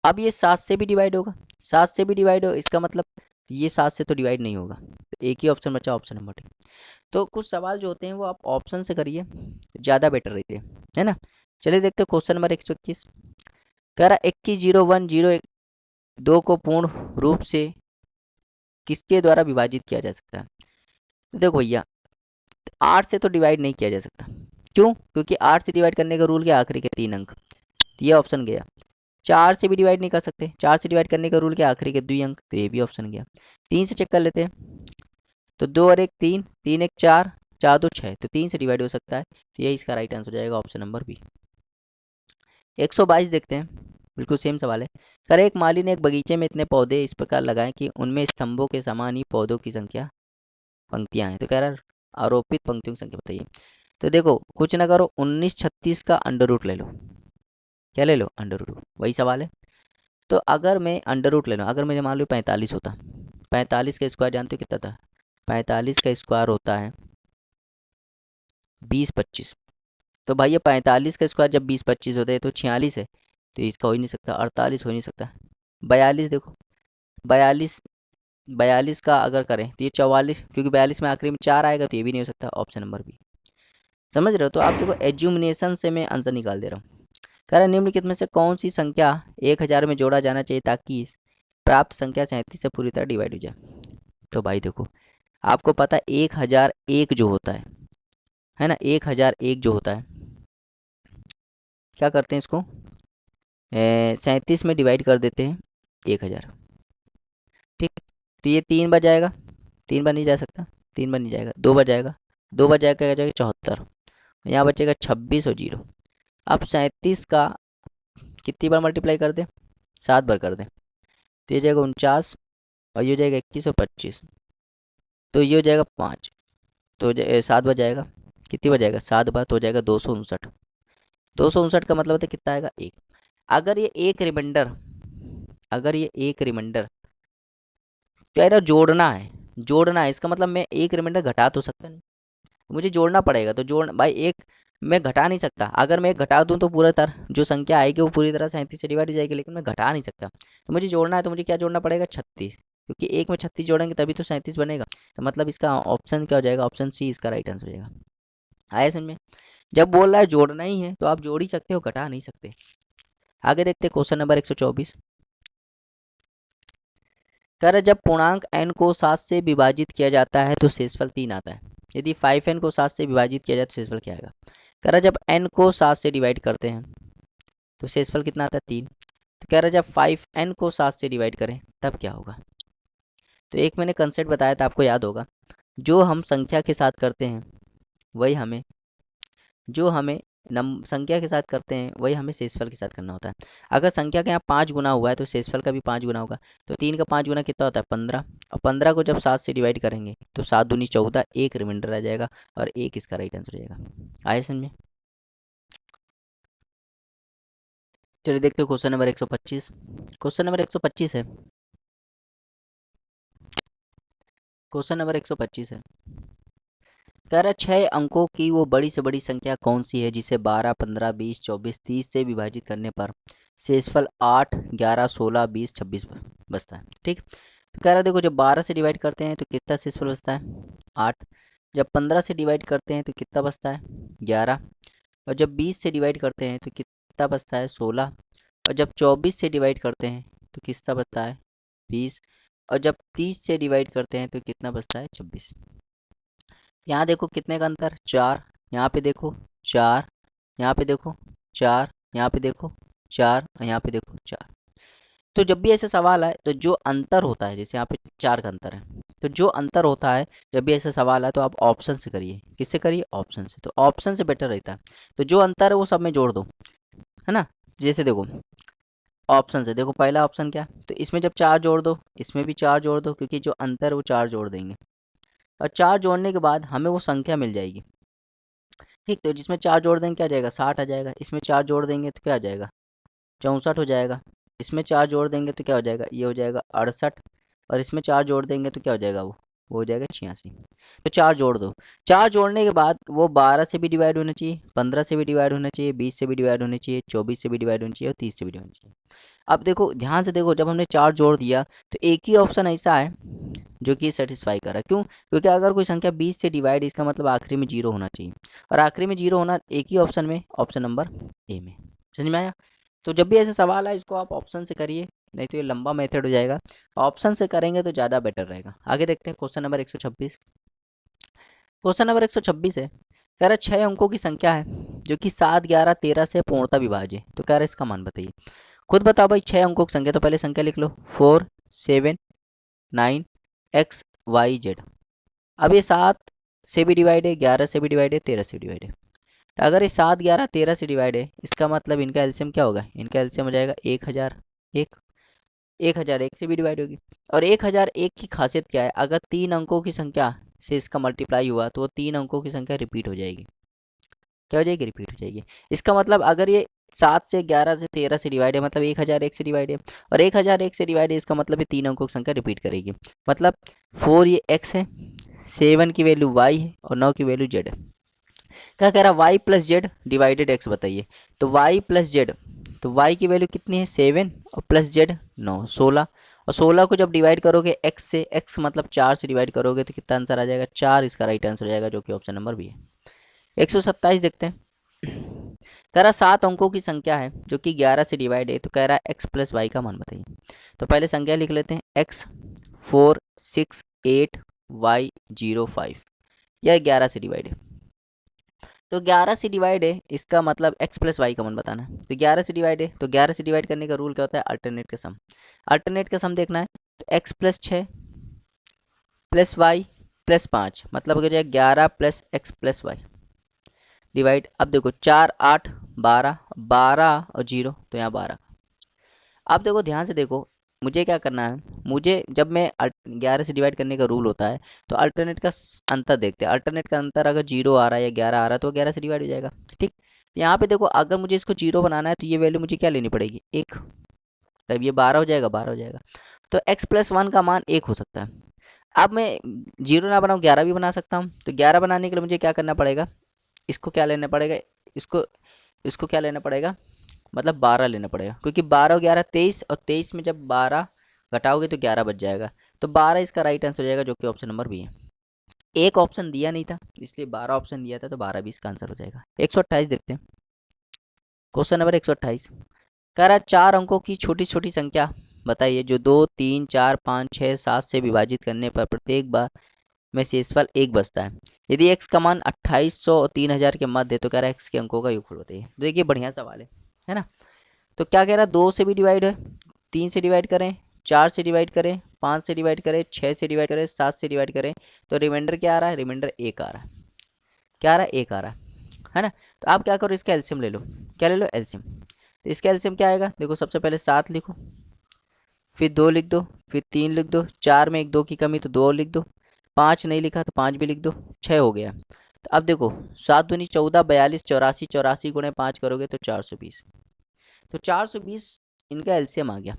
अब ये 7 से भी डिवाइड होगा, 7 से भी डिवाइड हो, इसका मतलब ये 7 से तो डिवाइड नहीं होगा। तो एक ही ऑप्शन बचा, ऑप्शन नंबर डी। तो कुछ सवाल जो होते हैं वो आप ऑप्शन से करिए, ज़्यादा बेटर रहते हैं, है ना। चलिए देखते हैं क्वेश्चन नंबर 121। कह रहा 21,01,02 को पूर्ण रूप से किसके द्वारा विभाजित किया जा सकता है? तो देखो भैया, 8 से तो डिवाइड नहीं किया जा सकता। क्यों? क्योंकि 8 से डिवाइड करने का रूल क्या, आखिरी के 3 अंक। तो ये ऑप्शन गया। 4 से भी डिवाइड नहीं कर सकते, 4 से डिवाइड करने का रूल क्या, आखिरी के 2 अंक। तो ये भी ऑप्शन गया। 3 से चेक कर लेते हैं, तो 2 और 1 3, 3 1 4, 4 2 6, तो 3 से डिवाइड हो सकता है। तो यही इसका राइट आंसर हो जाएगा, ऑप्शन नंबर बी। 122 देखते हैं, बिल्कुल सेम सवाल है। कर एक माली ने एक बगीचे में इतने पौधे इस प्रकार लगाए कि उनमें स्तंभों के समान ही पौधों की संख्या पंक्तियां हैं। तो कह रहा आरोपित पंक्तियों की संख्या बताइए। तो देखो कुछ ना करो, 19 36 का अंडर रूट ले लो। क्या ले लो, अंडर रूट, वही सवाल है। तो अगर मैं अंडर रूट ले लूँ, अगर मुझे मान लो 45 होता, 45 का स्क्वायर जानते हो कितना था? 45 का स्क्वायर होता है 20 25। तो भाई ये 45 का स्क्वायर जब 20 25 होता है तो 46 है, तो इसका हो ही नहीं सकता। 48 हो ही नहीं सकता। 42 देखो, 42, 42 का अगर करें तो ये 44, क्योंकि 42 में आखिरी में 4 आएगा, तो ये भी नहीं हो सकता, ऑप्शन नंबर बी। समझ रहे हो? तो आप देखो एज्यूमिनेशन से मैं आंसर निकाल दे रहा हूँ। कह रहा है निम्नलिखित में से कौन सी संख्या 1000 में जोड़ा जाना चाहिए ताकि प्राप्त संख्या 37 से पूरी तरह डिवाइड हो जाए? तो भाई देखो, आपको पता है 1001 जो होता है ना, 1001 जो होता है, क्या करते हैं इसको 37 में डिवाइड कर देते हैं 1000। ठीक, तो ये 3 बार जाएगा, 3 बार नहीं जा सकता, 3 बार नहीं जाएगा, 2 बार जाएगा, 2 बार जाएगा, क्या जाएगा 74, यहाँ बचेगा 26 और 0। अब 37 का कितनी बार मल्टीप्लाई कर दें, 7 बार कर दें, तो ये जाएगा 49, और ये हो जाएगा 21 और 25, तो ये हो जाएगा 5, तो 7 बार जाएगा, कितनी बार जाएगा 7 बार, तो हो जाएगा 259। 259 का मतलब होता है कितना आएगा 1। अगर ये एक रिमाइंडर, अगर ये एक रिमाइंडर कह रहा जोड़ना है, जोड़ना है, इसका मतलब मैं एक रिमाइंडर घटा तो सकता नहीं, मुझे जोड़ना पड़ेगा। तो जोड़ भाई, एक मैं घटा नहीं सकता। अगर मैं एक घटा दूं तो पूरा तरह जो संख्या आएगी वो पूरी तरह 37 से डिवाइड हो जाएगी, लेकिन मैं घटा नहीं सकता। तो मुझे जोड़ना है, तो मुझे क्या जोड़ना पड़ेगा 36, क्योंकि एक में 36 जोड़ेंगे तभी तो 37 बनेगा। तो मतलब इसका ऑप्शन क्या हो जाएगा, ऑप्शन सी इसका राइट आंसर हो जाएगा। आया समझ में? जब बोल रहा है जोड़ना ही है तो आप जोड़ ही सकते हो, घटा नहीं सकते। आगे देखते क्वेश्चन नंबर 124। कह रहा जब पूर्णांक n को 7 से विभाजित किया जाता है तो शेषफल 3 आता है। यदि 5n को 7 से विभाजित किया जाए तो शेषफल क्या आएगा? कह रहा जब n को 7 से डिवाइड करते हैं तो शेषफल कितना आता है 3। तो कह रहा जब 5n को 7 से डिवाइड करें तब क्या होगा? तो एक मैंने कंसेप्ट बताया था, आपको याद होगा, जो हम संख्या के साथ करते हैं वही हमें, जो हमें संख्या के साथ करते हैं वही हमें शेषफल के साथ करना होता है। अगर संख्या का यहाँ 5 गुना हुआ है तो शेषफल का भी 5 गुना होगा। तो 3 का 5 गुना कितना होता है 15, और 15 को जब 7 से डिवाइड करेंगे तो 7 दूनी 14, एक रिमाइंडर आ जाएगा और एक इसका राइट आंसर हो जाएगा। आए समझ में? चलिए देखते हो क्वेश्चन नंबर 125। क्वेश्चन नंबर 125 है, क्वेश्चन नंबर 125 है, कह रहा 6 अंकों की वो बड़ी से बड़ी संख्या कौन सी है जिसे 12, 15, 20, 24, 30 से विभाजित करने पर शेषफल 8, 11, 16, 20, 26 बचता है। ठीक, तो कह रहा देखो जब 12 से डिवाइड करते हैं तो कितना शेषफल बचता है 8, जब 15 से डिवाइड करते हैं तो कितना बचता है 11, और जब 20 से डिवाइड करते हैं तो कितना बचता है 16, और जब 24 से डिवाइड करते हैं तो कितना बचता है 20, और जब 30 से डिवाइड करते हैं तो कितना बचता है 26। यहाँ देखो कितने का अंतर 4, यहाँ पे देखो 4, यहाँ पे देखो 4, यहाँ पे देखो 4, और यहाँ पे देखो 4। तो जब भी ऐसे सवाल आए तो जो अंतर होता है, जैसे यहाँ पे 4 का अंतर है, तो जो अंतर होता है जब भी ऐसा सवाल आए तो आप ऑप्शन से करिए। किससे करिए? ऑप्शन से। तो ऑप्शन से बेटर रहता है। तो जो अंतर है वो सब में जोड़ दो, है ना। जैसे देखो ऑप्शन से, देखो पहला ऑप्शन क्या, तो इसमें जब 4 जोड़ दो इसमें भी 4 जोड़ दो, क्योंकि जो अंतर है वो 4 जोड़ देंगे, और 4 जोड़ने के बाद हमें वो संख्या मिल जाएगी। ठीक, तो जिसमें 4 जोड़ देंगे क्या आ जाएगा 60 आ जाएगा, इसमें 4 जोड़ देंगे तो क्या आ जाएगा 64 हो जाएगा, इसमें 4 जोड़ देंगे तो क्या हो जाएगा ये हो जाएगा 68, और इसमें 4 जोड़ देंगे तो क्या हो जाएगा वो हो जाएगा 86। तो 4 जोड़ दो, 4 जोड़ने के बाद वो 12 से भी डिवाइड होना चाहिए, 15 से भी डिवाइड होना चाहिए, 20 से भी डिवाइड होना चाहिए, 24 से भी डिवाइड होना चाहिए, और 30 से भी डिवाइड होना चाहिए। अब देखो ध्यान से देखो, जब हमने 4 जोड़ दिया तो एक ही ऑप्शन ऐसा है जो कि सेटिस्फाई कर रहा है। क्यों? क्योंकि अगर कोई संख्या 20 से डिवाइड, इसका मतलब आखिरी में 0 होना चाहिए, और आखिरी में 0 होना एक ही ऑप्शन में, ऑप्शन नंबर ए में। समझ में आया? तो जब भी ऐसे सवाल है इसको आप ऑप्शन से करिए, नहीं तो ये लंबा मेथड हो जाएगा। ऑप्शन से करेंगे तो ज़्यादा बेटर रहेगा। आगे देखते हैं क्वेश्चन नंबर 126। क्वेश्चन नंबर 126 है, कह रहा 6 अंकों की संख्या है जो कि 7, 11, 13 से पूर्णतः विभाज्य है। तो कह रहा है इसका मान बताइए। खुद बताओ भाई 6 अंकों की संख्या, तो पहले संख्या लिख लो 4, 7, 9, x, y, z। अब ये 7 से भी डिवाइड है, 11 से भी डिवाइड है, 13 से भी डिवाइड है। तो अगर ये 7, 11, 13 से डिवाइड है, इसका मतलब इनका एलसीएम क्या होगा, इनका एलसीएम हो जाएगा 1001, 1001 से भी डिवाइड होगी। और 1001 की खासियत क्या है, अगर 3 अंकों की संख्या से इसका मल्टीप्लाई हुआ तो वो 3 अंकों की संख्या रिपीट हो जाएगी। क्या हो जाएगी? रिपीट हो जाएगी। इसका मतलब अगर ये 7 से 11 से 13 से डिवाइड है, मतलब 1001 से डिवाइड है, और 1001 से डिवाइड है, इसका मतलब ये 3 अंकों की संख्या रिपीट करेगी। मतलब 4 ये x है, 7 की वैल्यू y है, और 9 की वैल्यू z है। क्या कह रहा है y plus Z divided x बताइए। तो y प्लस जेड, तो y की वैल्यू कितनी है 7, और प्लस जेड 9, 16, और 16 को जब डिवाइड करोगे x से, x मतलब 4 से डिवाइड करोगे तो कितना आंसर आ जाएगा 4, इसका राइट आंसर हो जाएगा, जो कि ऑप्शन नंबर बी है। 127 देखते हैं, कह रहा 7 अंकों की संख्या है जो कि 11 से डिवाइड है। तो कह रहा है x प्लस वाई का मान बताइए। तो पहले संख्या लिख लेते हैं, x 4, 6, 8, y 0, 5, यह 11 से डिवाइड है। तो 11 से डिवाइड है, इसका मतलब x प्लस वाई का मान बताना है। तो 11 से डिवाइड है, तो 11 से डिवाइड करने का रूल क्या होता है, अल्टरनेट का सम। अल्टरनेट का सम देखना है, तो x plus 6 plus Y plus 5, मतलब हो जाएगा 11 plus X plus Y divide. अब देखो 4, 8, 12, 12 और 0, तो यहाँ 12। अब देखो ध्यान से देखो, मुझे क्या करना है, मुझे जब मैं 11 से डिवाइड करने का रूल होता है तो अल्टरनेट का अंतर देखते हैं। अल्टरनेट का अंतर अगर 0 आ रहा है या 11 आ रहा है तो 11 से डिवाइड हो जाएगा। ठीक, यहाँ पे देखो अगर मुझे इसको 0 बनाना है तो ये वैल्यू मुझे क्या लेनी पड़ेगी 1, तब ये 12 हो जाएगा, 12 हो जाएगा। तो x प्लस 1 का मान 1 हो सकता है। अब मैं 0 ना बनाऊँ, 11 भी बना सकता हूँ। तो 11 बनाने के लिए मुझे क्या करना पड़ेगा, इसको क्या लेना पड़ेगा, इसको इसको क्या लेना पड़ेगा, मतलब 12 लेना पड़ेगा, क्योंकि 12 और 11 23, और 23 में जब 12 घटाओगे तो 11 बच जाएगा। तो 12 इसका राइट आंसर हो जाएगा, जो कि ऑप्शन नंबर बी है। एक ऑप्शन दिया नहीं था इसलिए 12 ऑप्शन दिया था, तो 12 भी इसका आंसर हो जाएगा। 128 देखते हैं, क्वेश्चन नंबर 128 कह रहा है 4 अंकों की छोटी छोटी संख्या बताइए जो 2, 3, 4, 5, 6, 7 से विभाजित करने पर प्रत्येक बार में शेषफल 1 बचता है। यदि x का मान 2800 और 3000 के मध्य है तो कह रहा है x के अंकों का योगफल बताइए। तो देखिए बढ़िया सवाल है ना। तो क्या कह रहा है, 2 से भी डिवाइड है, 3 से डिवाइड करें, 4 से डिवाइड करें, 5 से डिवाइड करें, 6 से डिवाइड करें, 7 से डिवाइड करें, तो रिमाइंडर क्या आ रहा है, रिमाइंडर 1 आ रहा है। क्या आ रहा है, 1 आ रहा है। है ना। तो आप क्या करो, इसका एलसीएम ले लो। क्या ले लो? एलसीएम। तो इसका एलसीएम क्या आएगा? देखो सबसे पहले 7 लिखो, फिर 2 लिख दो, फिर 3 लिख दो, 4 में एक 2 की कमी तो 2 और लिख दो, 5 नहीं लिखा तो 5 भी लिख दो, 6 हो गया। तो अब देखो 7 दूनी 14, 42, 84, 84 गुणे 5 करोगे तो 420। तो 420 इनका एलसीएम आ गया।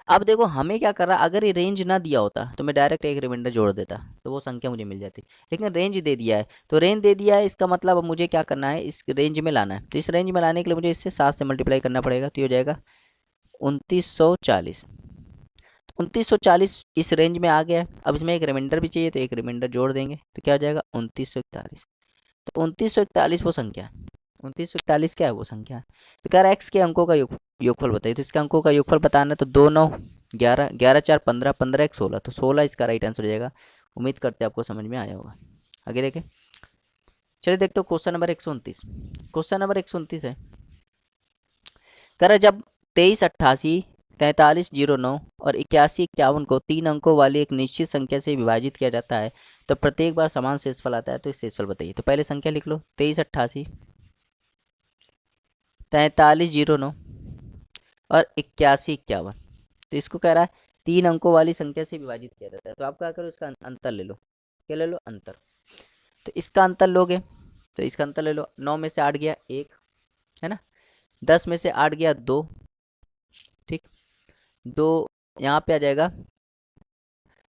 अब देखो हमें क्या कर रहा, अगर ये रेंज ना दिया होता तो मैं डायरेक्ट एक रिमाइंडर जोड़ देता तो वो संख्या मुझे मिल जाती, लेकिन रेंज दे दिया है। तो रेंज दे दिया है, इसका मतलब अब मुझे क्या करना है, इस रेंज में लाना है। तो इस रेंज में लाने के लिए मुझे इससे 7 से मल्टीप्लाई करना पड़ेगा, तो ये हो जाएगा 2940। 2940 इस रेंज में आ गया है। अब इसमें एक रिमाइंडर भी चाहिए, तो एक रिमाइंडर जोड़ देंगे तो क्या हो जाएगा 2941। तो 2941 वो संख्या है। 2941 क्या है? वो संख्या है। तो कह रहा है एक्स के अंकों का योगफल बताइए। तो इसके अंकों का योगफल बताना है तो 2 9 11, 11 4 15, 15 1 16, तो 16 इसका राइट आंसर हो जाएगा। उम्मीद करते हैं आपको समझ में आया होगा। आगे देखें, चलिए देखते हो क्वेश्चन नंबर 129। क्वेश्चन नंबर 129 है, कह रहा है जब 2388, 4309 और 8151 को 3 अंकों वाली एक निश्चित संख्या से विभाजित किया जाता है तो प्रत्येक बार समान शेषफल आता है, तो इस शेषफल बताइए। तो पहले संख्या लिख लो, 2388, 4309 और 8151। तो इसको कह रहा है 3 अंकों वाली संख्या से विभाजित किया जाता है, तो आप क्या करो, इसका अंतर ले लो। क्या ले लो? अंतर। तो इसका अंतर लोगे तो इसका अंतर ले लो, 9 में से 8 गया 1, है ना, 10 में से 8 गया 2, ठीक, 2 यहाँ पे आ जाएगा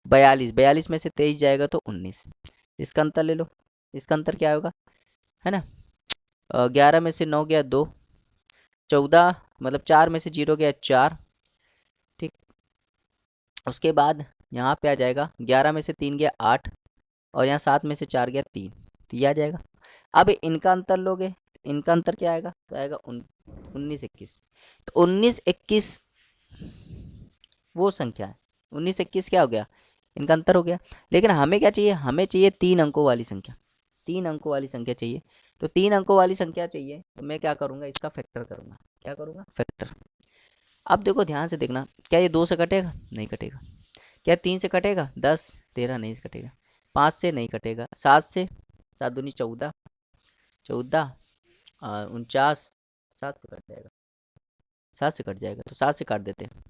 42, 42 में से 23 जाएगा तो 19। इसका अंतर ले लो, इसका अंतर क्या होगा, है ना, 11 में से 9 गया 2, 14 मतलब 4 में से 0 गया 4, ठीक। उसके बाद यहाँ पे आ जाएगा 11 में से 3 गया 8, और यहाँ 7 में से 4 गया 3, तो ये आ जाएगा। अब इनका अंतर लोगे, इनका अंतर क्या आएगा, तो आएगा 19 21। तो 19 21 वो संख्या है, 19 21 क्या हो गया, इनका अंतर हो गया। लेकिन हमें क्या चाहिए, हमें चाहिए 3 अंकों वाली संख्या, 3 अंकों वाली संख्या चाहिए। तो 3 अंकों वाली संख्या चाहिए, तो मैं क्या करूँगा, इसका फैक्टर करूँगा। क्या करूँगा? फैक्टर। अब देखो ध्यान से देखना, क्या ये 2 से कटेगा? नहीं कटेगा। क्या 3 से कटेगा? 10 13 नहीं से कटेगा। 5 से नहीं कटेगा। 7 से, 7 दूनी 14, 14 49, 7 से कट जाएगा, 7 से कट जाएगा, तो 7 से काट देते हैं,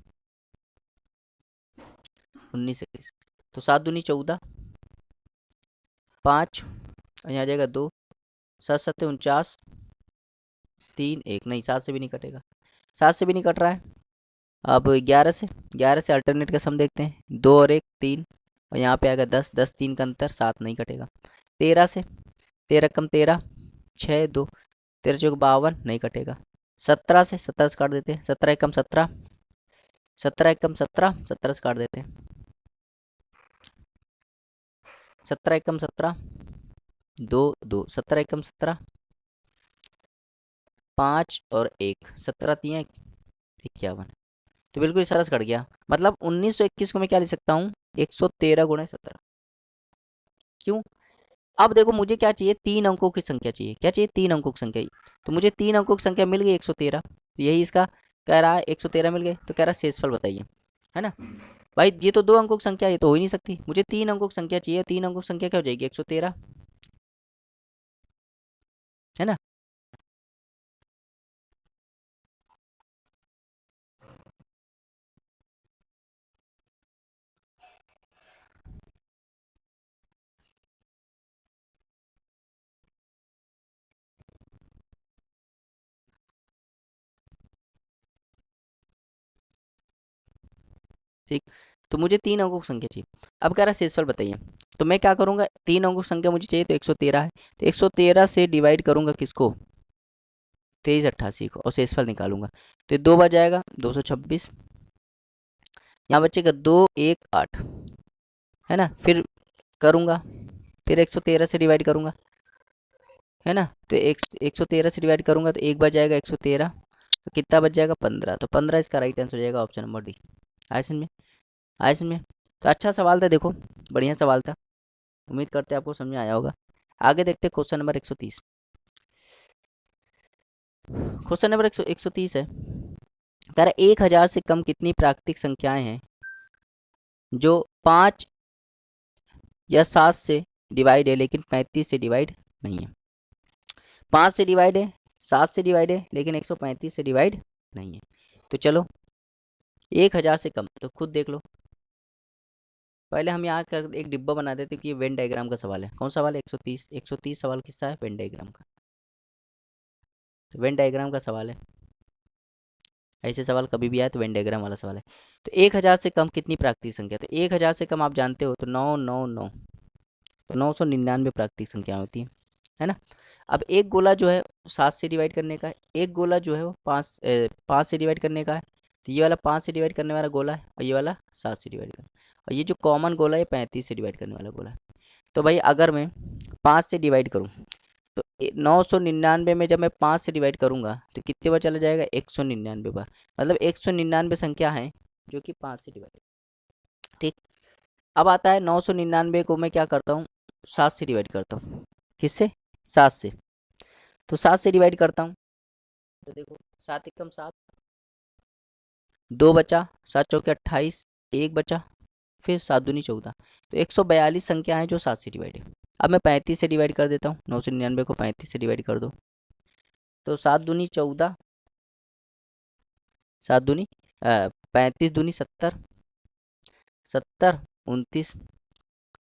19 21। तो 7 दूनी 14, 5 और यहाँ आ जाएगा 2, 7 7 49, 3 1, नहीं 7 से भी नहीं कटेगा, 7 से भी नहीं कट रहा है। अब 11 से, 11 से अल्टरनेट का सम देखते हैं, 2 और 1 3, और यहाँ पे आएगा 10, 10 3 का अंतर, 7 नहीं कटेगा। 13 से, 13 कम 13, 6 2, 13 चौक 52 नहीं कटेगा। 17 से, 17 से काट देते हैं, 17 एकम 17, 17 एकम 17, 17 से काट देते हैं, 17 एकम 17, 2 2, 17 एकम 17, 5 और 1, 17 3 51। तो बिल्कुल इशारा से कट गया। मतलब 1921 को मैं क्या लिख सकता हूँ, 113 गुणे 17। क्यों? अब देखो मुझे क्या चाहिए, 3 अंकों की संख्या चाहिए। क्या चाहिए? 3 अंकों की संख्या। तो मुझे 3 अंकों की संख्या मिल गई 113, तो यही इसका कह रहा है 113 मिल गए, तो कह रहा है शेषफल बताइए, है ना। भाई ये तो 2 अंकों की संख्या, ये तो हो ही नहीं सकती, मुझे 3 अंकों की संख्या चाहिए। 3 अंकों की संख्या क्या हो जाएगी, 113, है ना। ठीक, तो मुझे 3 अंकों की संख्या चाहिए। अब कह रहा है शेषफल बताइए, तो मैं क्या करूँगा, 3 अंकों की संख्या मुझे चाहिए तो 113 है, तो 113 से डिवाइड करूँगा किसको, 2388 को, और शेषफल निकालूंगा। तो 2 बार जाएगा 226, यहाँ बचेगा 218, है ना। फिर करूँगा, फिर 113 से डिवाइड करूँगा, है ना। तो 113 से डिवाइड करूँगा तो 1 बार जाएगा 113, तो कितना बच जाएगा 15, तो 15 इसका राइट आंसर हो जाएगा ऑप्शन नंबर डी। आए समझ में? आए समझ में? तो अच्छा सवाल था, देखो बढ़िया सवाल था, उम्मीद करते हैं आपको समझ में आया होगा। आगे देखते हैं क्वेश्चन नंबर 130। क्वेश्चन नंबर 130 है, कह रहा है 1000 से कम कितनी प्राकृतिक संख्याएं हैं जो 5 या 7 से डिवाइड है लेकिन 35 से डिवाइड नहीं है। 5 से डिवाइड है, 7 से डिवाइड है, लेकिन 135 से डिवाइड नहीं है। तो चलो 1000 से कम, तो खुद देख लो। पहले हम यहाँ कर एक डिब्बा बना देते कि ये वेन डायग्राम का सवाल है। कौन सा सवाल है? 130। 130 सवाल किसका है? वेन डायग्राम का। वेन डायग्राम का सवाल है। ऐसे सवाल कभी भी आए तो वेन डायग्राम वाला सवाल है। तो 1000 से कम कितनी प्राकृतिक संख्या? तो 1000 से कम आप जानते हो तो 999, तो 999 प्राकृतिक संख्या होती है ना। अब एक गोला जो है 7 से डिवाइड करने का है, एक गोला जो है वो 5 से डिवाइड करने का है। तो ये वाला 5 से डिवाइड करने वाला गोला है, और ये वाला 7 से डिवाइड करने, और ये जो कॉमन गोला है 35 से डिवाइड करने वाला गोला है। तो भाई अगर मैं 5 से डिवाइड करूँ तो 999 में जब मैं 5 से डिवाइड करूँगा तो कितने बार चला जाएगा? 199 बार। मतलब 199 संख्या है जो कि 5 से डिवाइड। ठीक। अब आता है 999 को मैं क्या करता हूँ? 7 से डिवाइड करता हूँ। किससे? 7 से। तो 7 से डिवाइड करता हूँ तो देखो 7 एकम 7, 2 बचा, 7 चौके 28, 1 बचा, फिर 7 दूनी 14। तो 142 संख्या है जो 7 से डिवाइड है। अब मैं 35 से डिवाइड कर देता हूँ। 999 को 35 से डिवाइड कर दो तो 7 दूनी 14, 7 दूनी 35 दूनी 70, 70 29।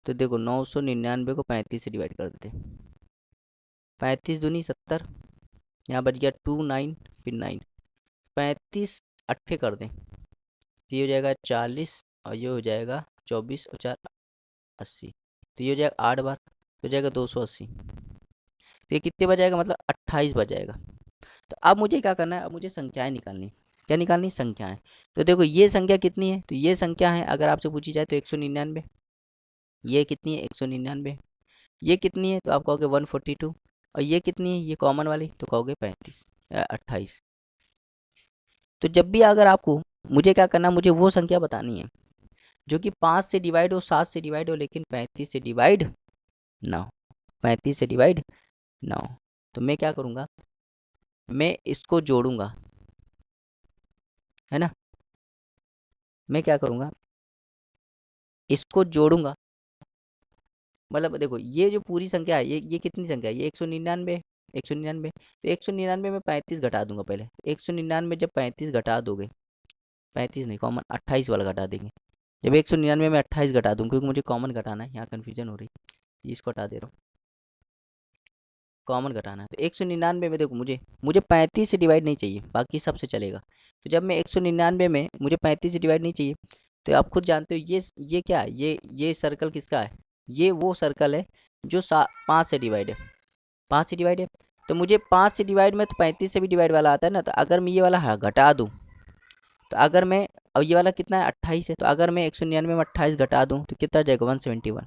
तो देखो 999 को 35 से डिवाइड कर देते। 35 दूनी 70, यहाँ बच गया 2 9, फिर 9, 35 अट्ठे कर दें तो ये हो जाएगा 40, और ये हो जाएगा 24 और 4 80। तो ये हो जाएगा 8 बार, तो हो जाएगा 280। तो ये कितने बजाएगा? मतलब 28 बजाएगा। तो अब मुझे क्या करना है? अब मुझे संख्याएं निकालनी। क्या निकालनी? संख्याएं। तो देखो ये संख्या कितनी है? तो ये संख्या है अगर आपसे पूछी जाए तो 199। ये कितनी है? 199। ये कितनी है? तो आप कहोगे 142। और ये कितनी है? ये कॉमन वाली, तो कहोगे 35 28। तो जब भी अगर आपको मुझे क्या करना, मुझे वो संख्या बतानी है जो कि 5 से डिवाइड हो, 7 से डिवाइड हो, लेकिन 35 से डिवाइड ना हो। 35 से डिवाइड ना हो तो मैं क्या करूँगा? मैं इसको जोड़ूंगा, है ना। मैं क्या करूँगा? इसको जोड़ूंगा। मतलब देखो ये जो पूरी संख्या है, ये कितनी संख्या है? ये 199। 199 तो 199 में 35 घटा दूंगा पहले। 199 जब 35 घटा दोगे, 35 नहीं कॉमन 28 वाला घटा देंगे। जब 199 में 28 घटा दूंगा, क्योंकि मुझे कॉमन घटाना है, यहाँ कन्फ्यूजन हो रही है, इसको हटा दे रहा हूँ। कॉमन घटाना है तो 199 में देखो मुझे 35 से डिवाइड नहीं चाहिए, बाकी सबसे चलेगा। तो जब मैं 199 में मुझे 35 से डिवाइड नहीं चाहिए, तो आप खुद जानते हो ये क्या है? ये सर्कल किसका है? ये वो सर्कल है जो 5 से डिवाइड है। 5 से डिवाइड है तो मुझे 5 से डिवाइड में तो 35 से भी डिवाइड वाला आता है ना। तो अगर मैं ये वाला घटा दूँ, तो अगर मैं, अब ये वाला कितना है? 28 है। तो अगर मैं 199 में 28 घटा दूँ तो कितना जाएगा? 171।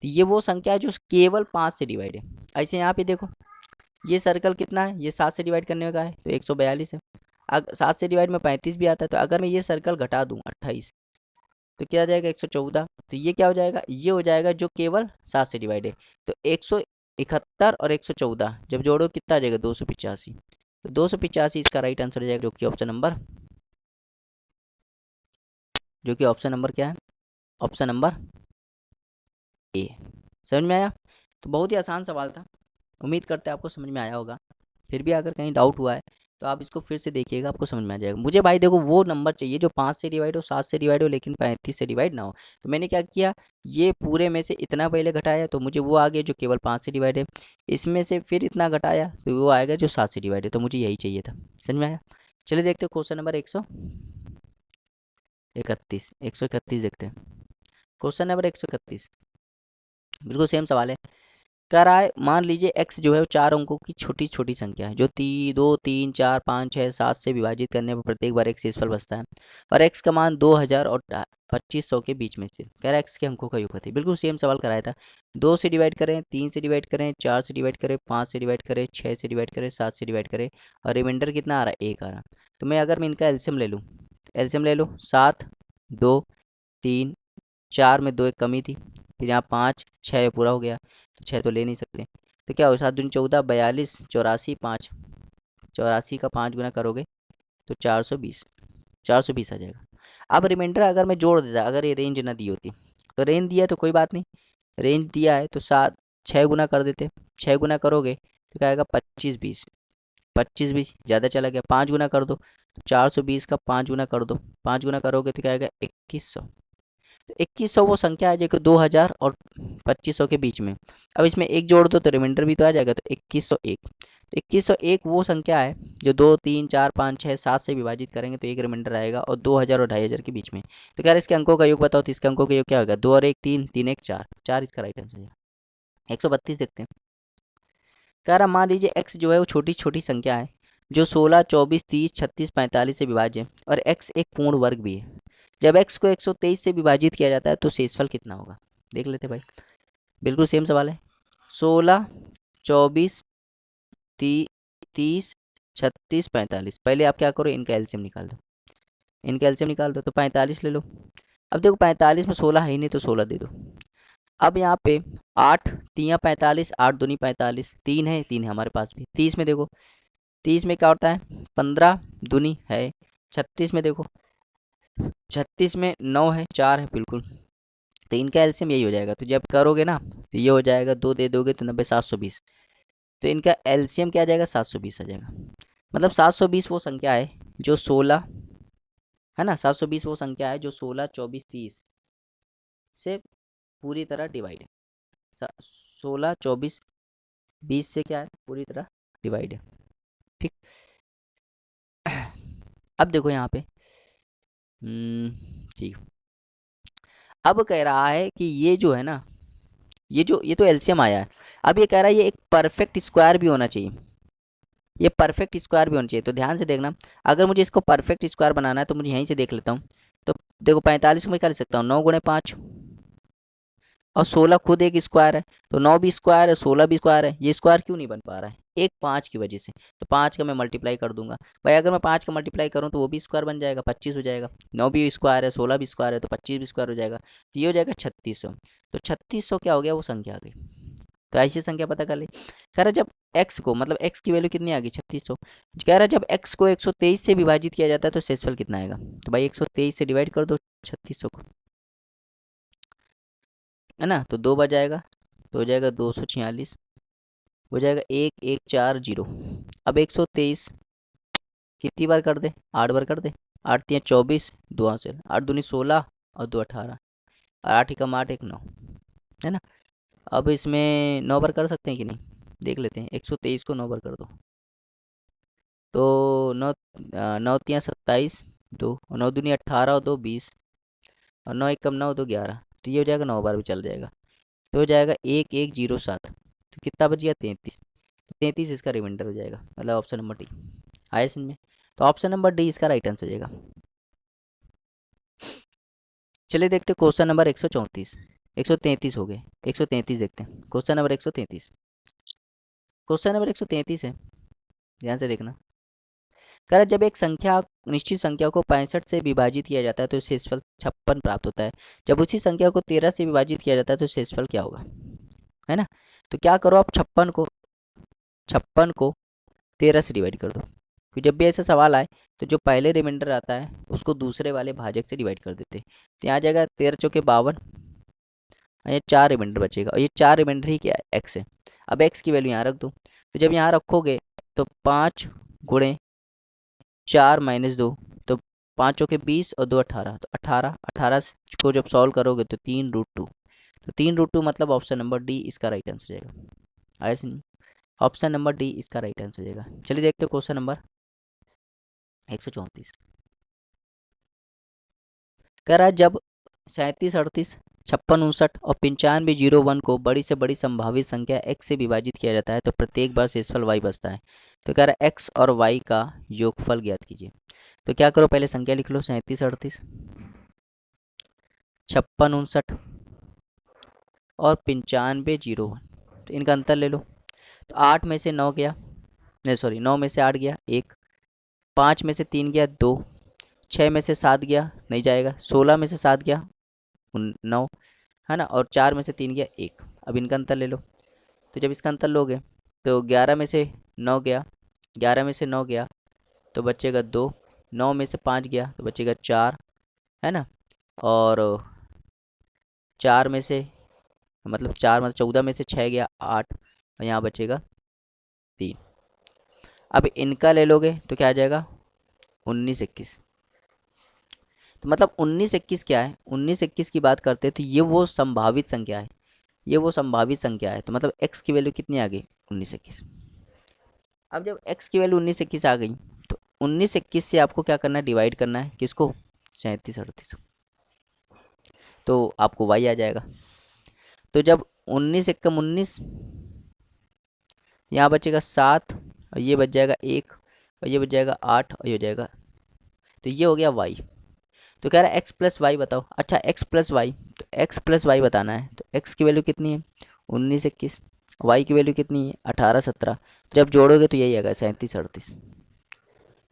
तो ये वो संख्या है जो केवल 5 से डिवाइड है। ऐसे यहाँ पे देखो ये सर्कल कितना है? ये 7 से डिवाइड करने का है तो 142 है। अगर 7 से डिवाइड में 35 भी आता है, तो अगर मैं ये सर्कल घटा दूँ 28 तो क्या आ जाएगा? 114। तो ये क्या हो जाएगा? ये हो जाएगा जो केवल 7 से डिवाइड है। तो 171 और 114 जब जोड़ो कितना आ जाएगा? 285। तो 285 इसका राइट आंसर हो जाएगा, जो कि ऑप्शन नंबर क्या है? Option number A. समझ में आया? तो बहुत ही आसान सवाल था, उम्मीद करते हैं आपको समझ में आया होगा। फिर भी अगर कहीं डाउट हुआ है तो आप इसको फिर से देखिएगा, आपको समझ में आ जाएगा। मुझे भाई देखो वो नंबर चाहिए जो 5 से डिवाइड हो, 7 से डिवाइड हो, लेकिन 35 से डिवाइड ना हो। तो मैंने क्या किया? ये पूरे में से इतना पहले घटाया तो मुझे वो आ गया जो केवल 5 से डिवाइड है। इसमें से फिर इतना घटाया तो वो आएगा जो 7 से डिवाइड है। तो मुझे यही चाहिए था। समझ में आया? चलिए देखते हो क्वेश्चन नंबर 131। 131 देखते हैं। क्वेश्चन नंबर 131 बिल्कुल सेम सवाल है। कह रहा है मान लीजिए x जो है वो 4 अंकों की छोटी छोटी संख्या है जो 2 3 4 5 6 7 से विभाजित करने पर प्रत्येक बार एक शेषफल बचता है, और x का मान 2000 और 2500 के बीच में से। कह रहा है x के अंकों का योग है। बिल्कुल सेम सवाल कराया था। 2 से डिवाइड करें, 3 से डिवाइड करें, 4 से डिवाइड करें, 5 से डिवाइड करें, 6 से डिवाइड करें, 7 से डिवाइड करें, और रिमाइंडर कितना आ रहा है? 1 आ रहा। तो मैं अगर मैं इनका एल्सियम ले लूँ, एल्सियम ले लो। 7 2 3 4 में 2 एक कमी थी, फिर यहाँ 5 6 पूरा हो गया, तो 6 तो ले नहीं सकते। तो क्या हो? 7 दूनी 14, 42, 84, 5, 84 का 5 गुना करोगे तो 420, 420 आ जाएगा। अब रिमाइंडर अगर मैं जोड़ देता, अगर ये रेंज ना दी होती, तो रेंज दिया है तो कोई बात नहीं, रेंज दिया है तो 6 गुना कर देते। 6 गुना करोगे तो क्या आएगा 25 20, 25 20 ज़्यादा चला गया, 5 गुना कर दो तो 420 का 5 गुना कर दो, 5 गुना करोगे तो क्या आएगा 2100। तो 2100 वो संख्या है जो कि 2000 और 2500 के बीच में। अब इसमें एक जोड़ दो तो रिमाइंडर भी तो आ जाएगा, तो 2101। तो 2101 वो संख्या है जो 2 3 4 5 6 7 से विभाजित करेंगे तो एक रिमाइंडर आएगा, और 2000 और 2500 के बीच में। तो क्या इसके अंकों का योग बताओ, तो इसके अंकों का योग क्या होगा, 2 और 1 3, 3 1 4, 4 इसका राइट आंसर है। 132 देखते हैं। कह रहा मान लीजिए x जो है वो छोटी छोटी संख्या है जो 16 24 30 36 45 से विभाज्य है, और x एक पूर्ण वर्ग भी है। जब x को 123 से विभाजित किया जाता है तो शेषफल कितना होगा, देख लेते भाई। बिल्कुल सेम सवाल है। 16 24 30 36 45, पहले आप क्या करो, इनका एलसीएम निकाल दो, इनका एलसीएम निकाल दो तो 45 ले लो। अब देखो 45 में 16 है ही नहीं तो 16 दे दो। अब यहाँ पे 8 तियाँ 45, 8 दूनी 45, 3 है, 3 है हमारे पास भी। 30 में देखो, 30 में क्या होता है 15 दूनी है। 36 में देखो, 36 में 9 है, 4 है बिल्कुल। तो इनका एलसीएम यही हो जाएगा, तो जब करोगे ना तो ये हो जाएगा, 2 दे दोगे तो 90 720। तो इनका एलसीएम क्या आ जाएगा 720 आ जाएगा। मतलब 720 वो संख्या है जो 16 है ना, 720 वो संख्या है जो 16 24 30 से पूरी तरह डिवाइड है। 16 24 20 से क्या है पूरी तरह डिवाइड है, ठीक। अब देखो यहाँ पे ठीक, अब कह रहा है कि ये जो है ना, ये तो एलसीएम आया है। अब ये कह रहा है ये एक परफेक्ट स्क्वायर भी होना चाहिए, ये परफेक्ट स्क्वायर भी होना चाहिए। तो ध्यान से देखना, अगर मुझे इसको परफेक्ट स्क्वायर बनाना है तो मुझे यहीं से देख लेता हूँ। तो देखो 45 को मैं क्या लिख सकता हूँ, 9 गुणे 5, और 16 खुद एक स्क्वायर है, तो 9 भी स्क्वायर है 16 भी स्क्वायर है। ये स्क्वायर क्यों नहीं बन पा रहा है, एक 5 की वजह से। तो 5 का मैं मल्टीप्लाई कर दूंगा भाई, अगर मैं 5 का मल्टीप्लाई करूँ तो वो भी स्क्वायर बन जाएगा, 25 हो जाएगा। 9 भी स्क्वायर है 16 भी स्क्वायर है तो 25 भी स्क्वायर हो जाएगा, तो ये हो जाएगा 3600। तो 3600 क्या हो गया, वो संख्या आ गई। तो ऐसी संख्या पता कर ली। कह रहा जब x को, मतलब x की वैल्यू कितनी आ गई 3600। कह रहा जब x को 123 से विभाजित किया जाता है तो शेषफल कितना आएगा, तो भाई 123 से डिवाइड कर दो 3600 को, है ना, तो 2 बच जाएगा, तो हो जाएगा 246, हो जाएगा 1140। अब 123 कितनी बार कर दे, 8 बार कर दे, 8 3 24, 2 से 8 दूनी 16 और 2 18, और 8 एकम 8 1 9, है ना। अब इसमें 9 बार कर सकते हैं कि नहीं, देख लेते हैं। 123 को 9 बार कर दो तो 9 9 3 27, 2 और 9 दूनी 18 और 2 20, और 9 एकम 9 2 11, तो ये हो जाएगा 9 बार भी चल जाएगा, तो हो जाएगा 1107। तो कितना बच गया 33, 33 इसका रिमाइंडर हो जाएगा, मतलब ऑप्शन नंबर डी आया इसमें में। तो ऑप्शन नंबर डी इसका राइट आंसर हो जाएगा। चलिए देखते हैं क्वेश्चन नंबर 134, 133 हो गए, 133 देखते हैं क्वेश्चन नंबर 133। क्वेश्चन नंबर 133 है, ध्यान से देखना। कह रहा है, जब एक संख्या निश्चित संख्या को 65 से विभाजित किया जाता है तो शेषफल 56 प्राप्त होता है। जब उसी संख्या को 13 से विभाजित किया जाता है तो शेषफल क्या होगा, है ना। तो क्या करो आप 56 को 13 से डिवाइड कर दो, क्योंकि जब भी ऐसा सवाल आए तो जो पहले रिमाइंडर आता है उसको दूसरे वाले भाजक से डिवाइड कर देते हैं। तो यहाँ आ जाएगा 13 चौके 52, ये 4 रिमाइंडर बचेगा, और ये 4 रिमाइंडर ही क्या है एक्स है। अब एक्स की वैल्यू यहाँ रख दो, तो जब यहाँ रखोगे तो 5 गुणे 4 माइनस 2, तो 5 चौके 20 और 2 18, तो 18 18 को जब सॉल्व करोगे तो 3√2, तो 3√2 मतलब ऑप्शन नंबर डी इसका राइट आंसर हो जाएगा। आया नहीं, ऑप्शन नंबर डी इसका राइट आंसर हो जाएगा। चलिए देखते हैं क्वेश्चन नंबर 134। कह रहा है जब 37 38 56 59 और 95 01 को बड़ी से बड़ी संभावित संख्या x से विभाजित किया जाता है तो प्रत्येक बार शेषफल y बचता है। तो कह रहा है x और y का योगफल ज्ञात कीजिए। तो क्या करो, पहले संख्या लिख लो, 37 38 56 59 और 95 01, तो इनका अंतर ले लो। तो 8 में से 9 गया, नहीं सॉरी 9 में से 8 गया 1, 5 में से 3 गया 2, 6 में से 7 गया नहीं जाएगा, 16 में से 7 गया 9, है ना, और 4 में से 3 गया 1। अब इनका अंतर ले लो, तो जब इसका अंतर लोगे तो 11 में से 9 गया, 11 में से 9 गया तो बचेगा 2, 9 में से 5 गया तो बचेगा 4, है ना, और 4 में से मतलब 4 मतलब 14 में से 6 गया 8, और यहाँ बचेगा 3। अब इनका ले लोगे तो क्या आ जाएगा 19 21। तो मतलब 19 21 क्या है, 19 21 की बात करते हैं तो ये वो संभावित संख्या है, ये वो संभावित संख्या है। तो मतलब x की वैल्यू कितनी आ गई 19 21। अब जब x की वैल्यू 19 21 आ गई तो 19 21 से आपको क्या करना है, डिवाइड करना है किसको, 37 38। तो आपको y आ जाएगा। तो जब 19 एकम 19, यहाँ बचेगा 7 और ये बच जाएगा 1 और ये बच जाएगा 8 और ये हो जाएगा, तो ये हो गया y। तो कह रहा है एक्स प्लस वाई बताओ। अच्छा एक्स प्लस वाई, तो एक्स प्लस वाई बताना है तो एक्स की वैल्यू कितनी है 19 21, वाई की वैल्यू कितनी है 18 17। तो जब जोड़ोगे तो यही आएगा 37 38।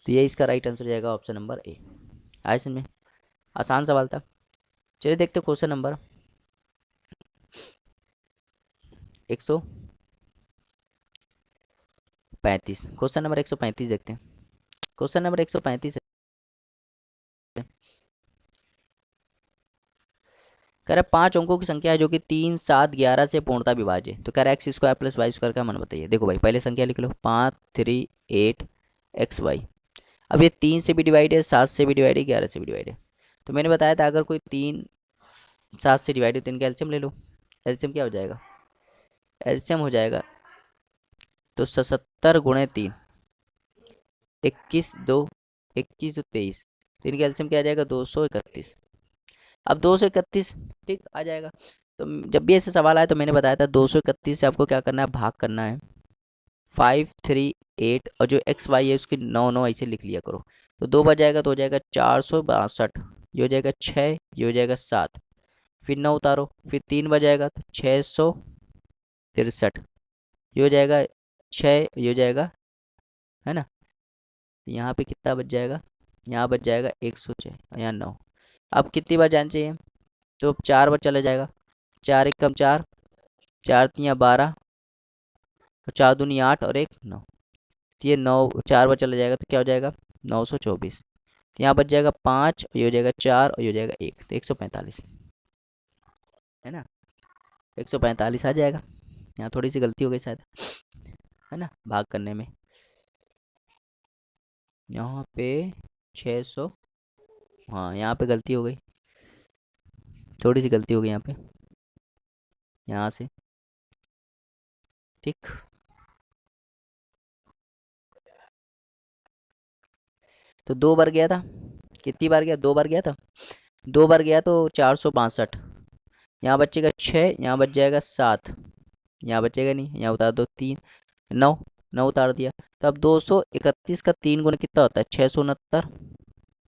तो ये इसका राइट आंसर जाएगा ऑप्शन नंबर ए। आए समझ में, आसान सवाल था। चलिए देखते क्वेश्चन नंबर 135। क्वेश्चन नंबर 135 देखते हैं। क्वेश्चन नंबर 135 है, कह रहा है 5 अंकों की संख्या है जो कि 3 7 11 से पूर्णता विभाज्य है। तो कह रहा है X square plus Y square का मान बताइए। देखो भाई पहले संख्या लिख लो 5 3 8 एक्स वाई। अब ये 3 से भी डिवाइड है, 7 से भी डिवाइड है, 11 से भी डिवाइड है। तो मैंने बताया था अगर कोई 3 7 से डिवाइड हो तो इनका एलसीएम ले लो। एलसीएम क्या हो जाएगा, एलसीएम हो जाएगा तो 77 गुणे 3 21 2 21 तो 23। तो इनका एलसीएम क्या आ जाएगा 231। अब 231 ठीक आ जाएगा। तो जब भी ऐसे सवाल आए तो मैंने बताया था 231 से आपको क्या करना है, भाग करना है 5 3 8 और जो एक्स वाई है उसकी 9 9 ऐसे लिख लिया करो। तो 2 बच जाएगा तो हो जाएगा 462, ये हो जाएगा 6, ये हो जाएगा 7, फिर 9 उतारो, फिर 3 बच जाएगा तो 663, ये हो जाएगा 6, ये हो जाएगा है ना। तो यहाँ पे कितना बच जाएगा, यहाँ बच जाएगा 106 और यहाँ 9। अब कितनी बार जाना चाहिए, तो 4 बार चला जाएगा, 4 एक कम 4, 4 3 12 और 4 दूनी 8 और 1 9। तो ये 9 4 बार चला जाएगा तो क्या हो जाएगा 924। तो यहाँ बच जाएगा 5 और ये हो जाएगा 4 और ये हो जाएगा 1, तो 145 है ना। 145 आ जाएगा। यहाँ थोड़ी सी गलती हो गई शायद, है ना भाग करने में। यहाँ पे 600, हाँ यहाँ पे गलती हो गई, थोड़ी सी गलती हो गई यहाँ पे, यहाँ से ठीक। तो 2 बार गया था, कितनी बार गया, 2 बार गया था, 2 बार गया तो 462। यहाँ बचेगा 6, यहाँ बच जाएगा 7, यहाँ बचेगा नहीं, यहाँ उतार दो 3 9, 9 उतार दिया। तो अब 231 का 3 गुना कितना होता है 669,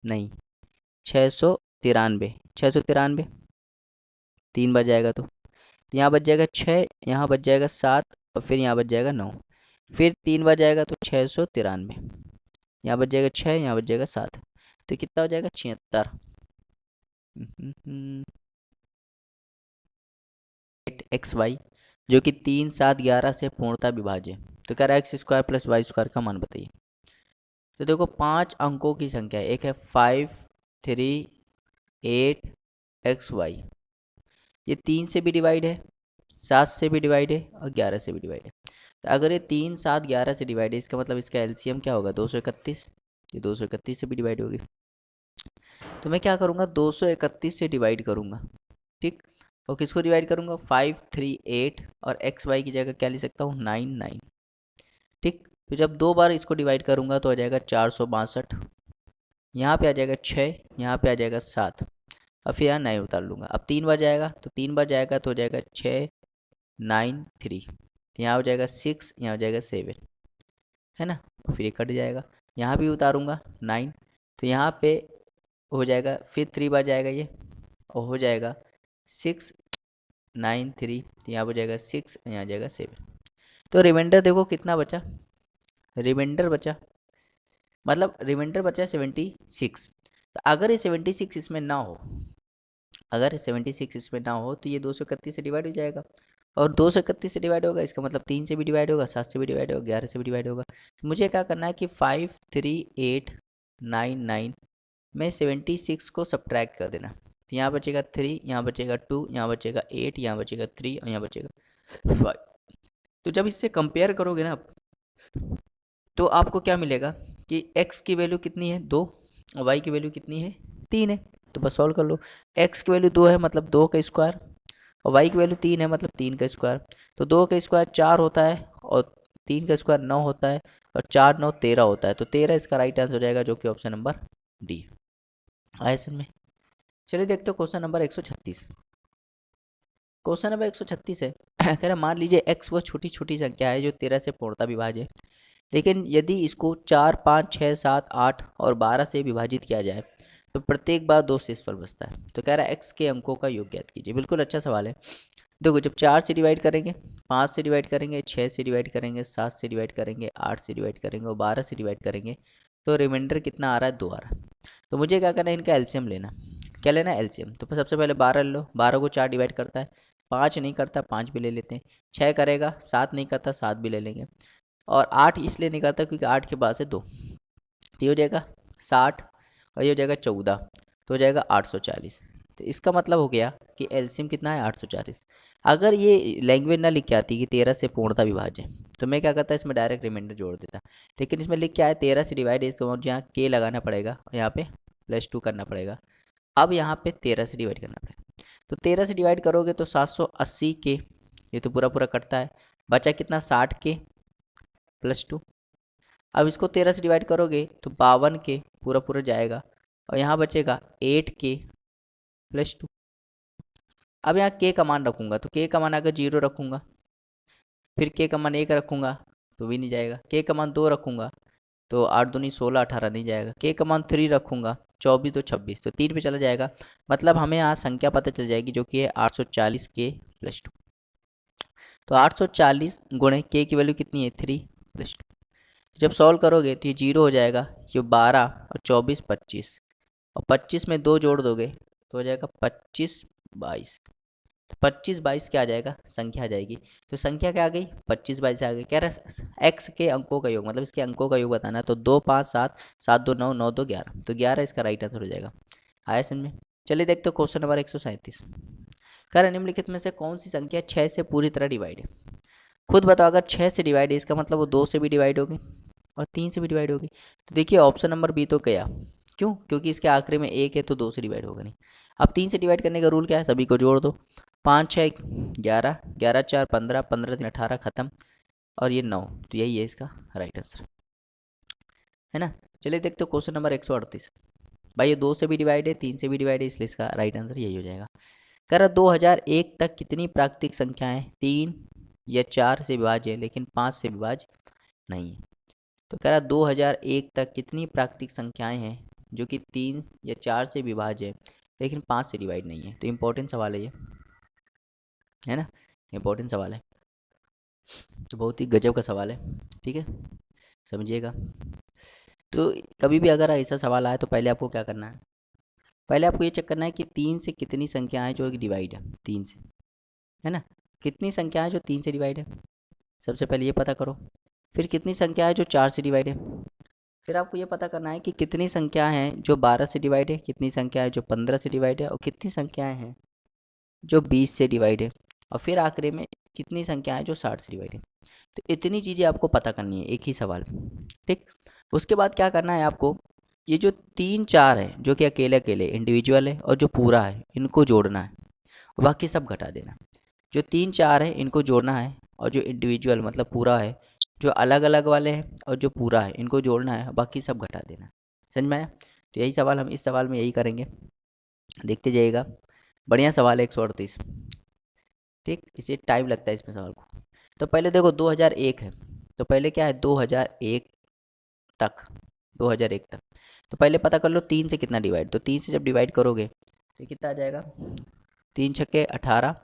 नहीं 693, 693 3 बच जाएगा तो यहाँ बच जाएगा 6, यहाँ बच जाएगा 7 और फिर यहाँ बच जाएगा 9, फिर 3 बच जाएगा तो 693, यहाँ बच जाएगा 6, यहाँ बच जाएगा 7, तो कितना हो जाएगा 76। एक्स वाई जो कि 3 7 11 से पूर्णता विभाज्य है। तो कह रहा है X square plus Y square का मान बताइए। तो देखो 5 अंकों की संख्या है, एक है 5 3 8 एक्स वाई, ये 3 से भी डिवाइड है, 7 से भी डिवाइड है और 11 से भी डिवाइड है। तो अगर ये 3 7 11 से डिवाइड है इसका मतलब इसका एलसीएम क्या होगा 231। ये 231 से भी डिवाइड होगी। तो मैं क्या करूँगा 231 से डिवाइड करूँगा ठीक। और किसको डिवाइड करूँगा 5 3 8 और एक्स वाई की जगह क्या ले सकता हूँ 9 9 ठीक। तो जब 2 बार इसको डिवाइड करूँगा तो आ जाएगा 462, यहाँ पे आ जाएगा 6, यहाँ पे आ जाएगा 7 और फिर यहाँ 9 उतार लूँगा। अब 3 बार जाएगा तो 3 बार जाएगा तो हो जाएगा 6 9 3, तो यहाँ हो जाएगा 6, यहाँ हो जाएगा 7 है ना। फिर ये कट जाएगा, यहाँ भी उतारूँगा 9, तो यहाँ पे हो जाएगा, फिर 3 बार जाएगा ये और हो जाएगा 6 9 3, तो यहाँ हो जाएगा 6, यहाँ आ जाएगा 7। तो रिमाइंडर देखो कितना बचा, रिमाइंडर बचा मतलब रिमाइंडर बचा 76। तो अगर ये 76 इसमें ना हो, अगर 76 इसमें ना हो तो ये 231 से डिवाइड हो जाएगा, और 231 से डिवाइड होगा इसका मतलब 3 से भी डिवाइड होगा, 7 से भी डिवाइड होगा, 11 से भी डिवाइड होगा। तो मुझे क्या करना है कि 5 3 8 9 9 में 76 को सब्ट्रैक्ट कर देना। तो यहाँ बचेगा 3, यहाँ बचेगा 2, यहाँ बचेगा 8, यहाँ बचेगा 3 और यहाँ बचेगा 5। तो जब इससे कंपेयर करोगे ना तो आपको क्या मिलेगा कि x की वैल्यू कितनी है 2 और y की वैल्यू कितनी है 3 है। तो बस सॉल्व कर लो। x की वैल्यू 2 है मतलब 2 का स्क्वायर और y की वैल्यू 3 है मतलब 3 का स्क्वायर। तो 2 का स्क्वायर 4 होता है और 3 का स्क्वायर 9 होता है और 4 9 13 होता है। तो 13 इसका राइट आंसर हो जाएगा जो कि ऑप्शन नंबर डी है। आया समझ में। चलिए देखते हो क्वेश्चन नंबर 136। क्वेश्चन नंबर 136 है कह रहा मान लीजिए x वह छोटी छोटी संख्या है जो 13 से पूर्णतः विभाज्य है, लेकिन यदि इसको 4 5 6 7 8 और 12 से विभाजित किया जाए तो प्रत्येक बार 2 शेषफल बचता है। तो कह रहा है x के अंकों का योग ज्ञात कीजिए। बिल्कुल अच्छा सवाल है। देखो जब 4 से डिवाइड करेंगे, 5 से डिवाइड करेंगे, 6 से डिवाइड करेंगे, 7 से डिवाइड करेंगे, 8 से डिवाइड करेंगे और 12 से डिवाइड करेंगे तो रिमाइंडर कितना आ रहा है 2 आ रहा है। तो मुझे क्या करना है इनका एलसीएम लेना। क्या लेना है एलसीएम। तो सबसे पहले 12 ले लो। 12 को 4 डिवाइड करता है, 5 नहीं करता 5 भी ले लेते हैं, 6 करेगा 7 नहीं करता 7 भी ले लेंगे और 8 इसलिए नहीं करता क्योंकि 8 के बाद से 2। तो ये हो जाएगा 60 और ये हो जाएगा 14 तो हो जाएगा 840। तो इसका मतलब हो गया कि एलसीएम कितना है 840। अगर ये लैंग्वेज ना लिख के आती कि 13 से पूर्णता विभाज्य है तो मैं क्या करता इसमें डायरेक्ट रिमाइंडर जोड़ देता। लेकिन इसमें लिख के आया 13 से डिवाइड है, इसको मुझे यहाँ के लगाना पड़ेगा और यहाँ पे +2 करना पड़ेगा। अब यहाँ पे 13 से डिवाइड करना पड़ेगा। तो 13 से डिवाइड करोगे तो 780 के, ये तो पूरा पूरा कटता है, बचा कितना 60 के +2। अब इसको 13 से डिवाइड करोगे तो 52 के पूरा पूरा जाएगा और यहाँ बचेगा 8 के +2। अब यहाँ के का मान रखूँगा तो के का मान अगर 0 रखूँगा, फिर के का मान 1 रखूँगा तो भी नहीं जाएगा, के का मान 2 रखूँगा तो 8 दूनी 16 18 नहीं जाएगा, के का मान 3 रखूँगा 24 तो 26 तो 3 पे चला जाएगा। मतलब हमें यहाँ संख्या पता चल जाएगी जो कि है 840 के +2। तो 840 गुणे के की वैल्यू कितनी है 3 +2। जब सॉल्व करोगे तो ये 0 हो जाएगा, ये 12 और 24 25 और 25 में 2 जोड़ दोगे तो हो जाएगा 25 22। तो 25 22 क्या आ जाएगा संख्या आ जाएगी। तो संख्या क्या आ गई 25 22 आ गई। कह रहा है एक्स के अंकों का योग मतलब इसके अंकों का योग बताना है। तो 2 5 7 7 2 9 9 2 11 तो 11 इसका राइट आंसर हो जाएगा। आया समझ में। चलिए देखते हो क्वेश्चन नंबर 137। कह रहा निम्नलिखित में से कौन सी संख्या 6 से पूरी तरह डिवाइड है। खुद बताओ अगर 6 से डिवाइड है इसका मतलब वो 2 से भी डिवाइड होगी और 3 से भी डिवाइड होगी। तो देखिए ऑप्शन नंबर बी तो गया, क्यों क्योंकि इसके आखिरी में 1 है तो 2 से डिवाइड होगा नहीं। अब 3 से डिवाइड करने का रूल क्या है, सभी को जोड़ दो। 5 6 11 11 4 15 15 3 18 खत्म और ये 9। तो यही है इसका राइट आंसर, है ना। चलिए देखते हो क्वेश्चन नंबर 138। भाई ये 2 से भी डिवाइड है 3 से भी डिवाइड है इसलिए इसका राइट आंसर यही हो जाएगा। कह रहा 2001 तक कितनी प्राकृतिक संख्याएं 3 या 4 से विभाज्य है लेकिन 5 से विभाज्य नहीं है। तो कह रहा 2001 तक कितनी प्राकृतिक संख्याएं हैं जो कि 3 या 4 से विभाज्य है लेकिन 5 से डिवाइड नहीं है। तो इम्पोर्टेंट सवाल है ये, है ना, इम्पोर्टेंट सवाल है। तो बहुत ही गजब का सवाल है, ठीक है, समझिएगा। तो कभी भी अगर ऐसा सवाल आए तो पहले आपको क्या करना है, पहले आपको ये चेक करना है कि 3 से कितनी संख्याएं जो डिवाइड है 3 से, है ना, कितनी संख्याएं जो 3 से डिवाइड है सबसे पहले ये पता करो। फिर कितनी संख्या है जो 4 से डिवाइड है। फिर आपको ये पता करना है कि कितनी संख्या हैं जो 12 से डिवाइड है, कितनी संख्या है जो 15 से डिवाइड है और कितनी संख्याएं हैं जो 20 से डिवाइड है और फिर आखिरी में कितनी संख्याएं जो 60 से डिवाइड है। तो इतनी चीज़ें आपको पता करनी है एक ही सवाल में, ठीक। उसके बाद क्या करना है आपको, ये जो 3 4 है जो कि अकेले अकेले इंडिविजुअल है और जो पूरा है इनको जोड़ना है, बाकी सब घटा देना। जो 3 4 है इनको जोड़ना है और जो इंडिविजुअल मतलब पूरा है, जो अलग अलग वाले हैं और जो पूरा है इनको जोड़ना है, बाकी सब घटा देना है। समझ में आया। तो यही सवाल हम इस सवाल में यही करेंगे, देखते जाइएगा। बढ़िया सवाल है 138, ठीक। इसे टाइम लगता है इसमें सवाल को। तो पहले देखो 2001 है तो पहले क्या है 2001 तक, 2001 तक। तो पहले पता कर लो 3 से कितना डिवाइड, तो 3 से जब डिवाइड करोगे तो कितना आ जाएगा 3 छक्के 18,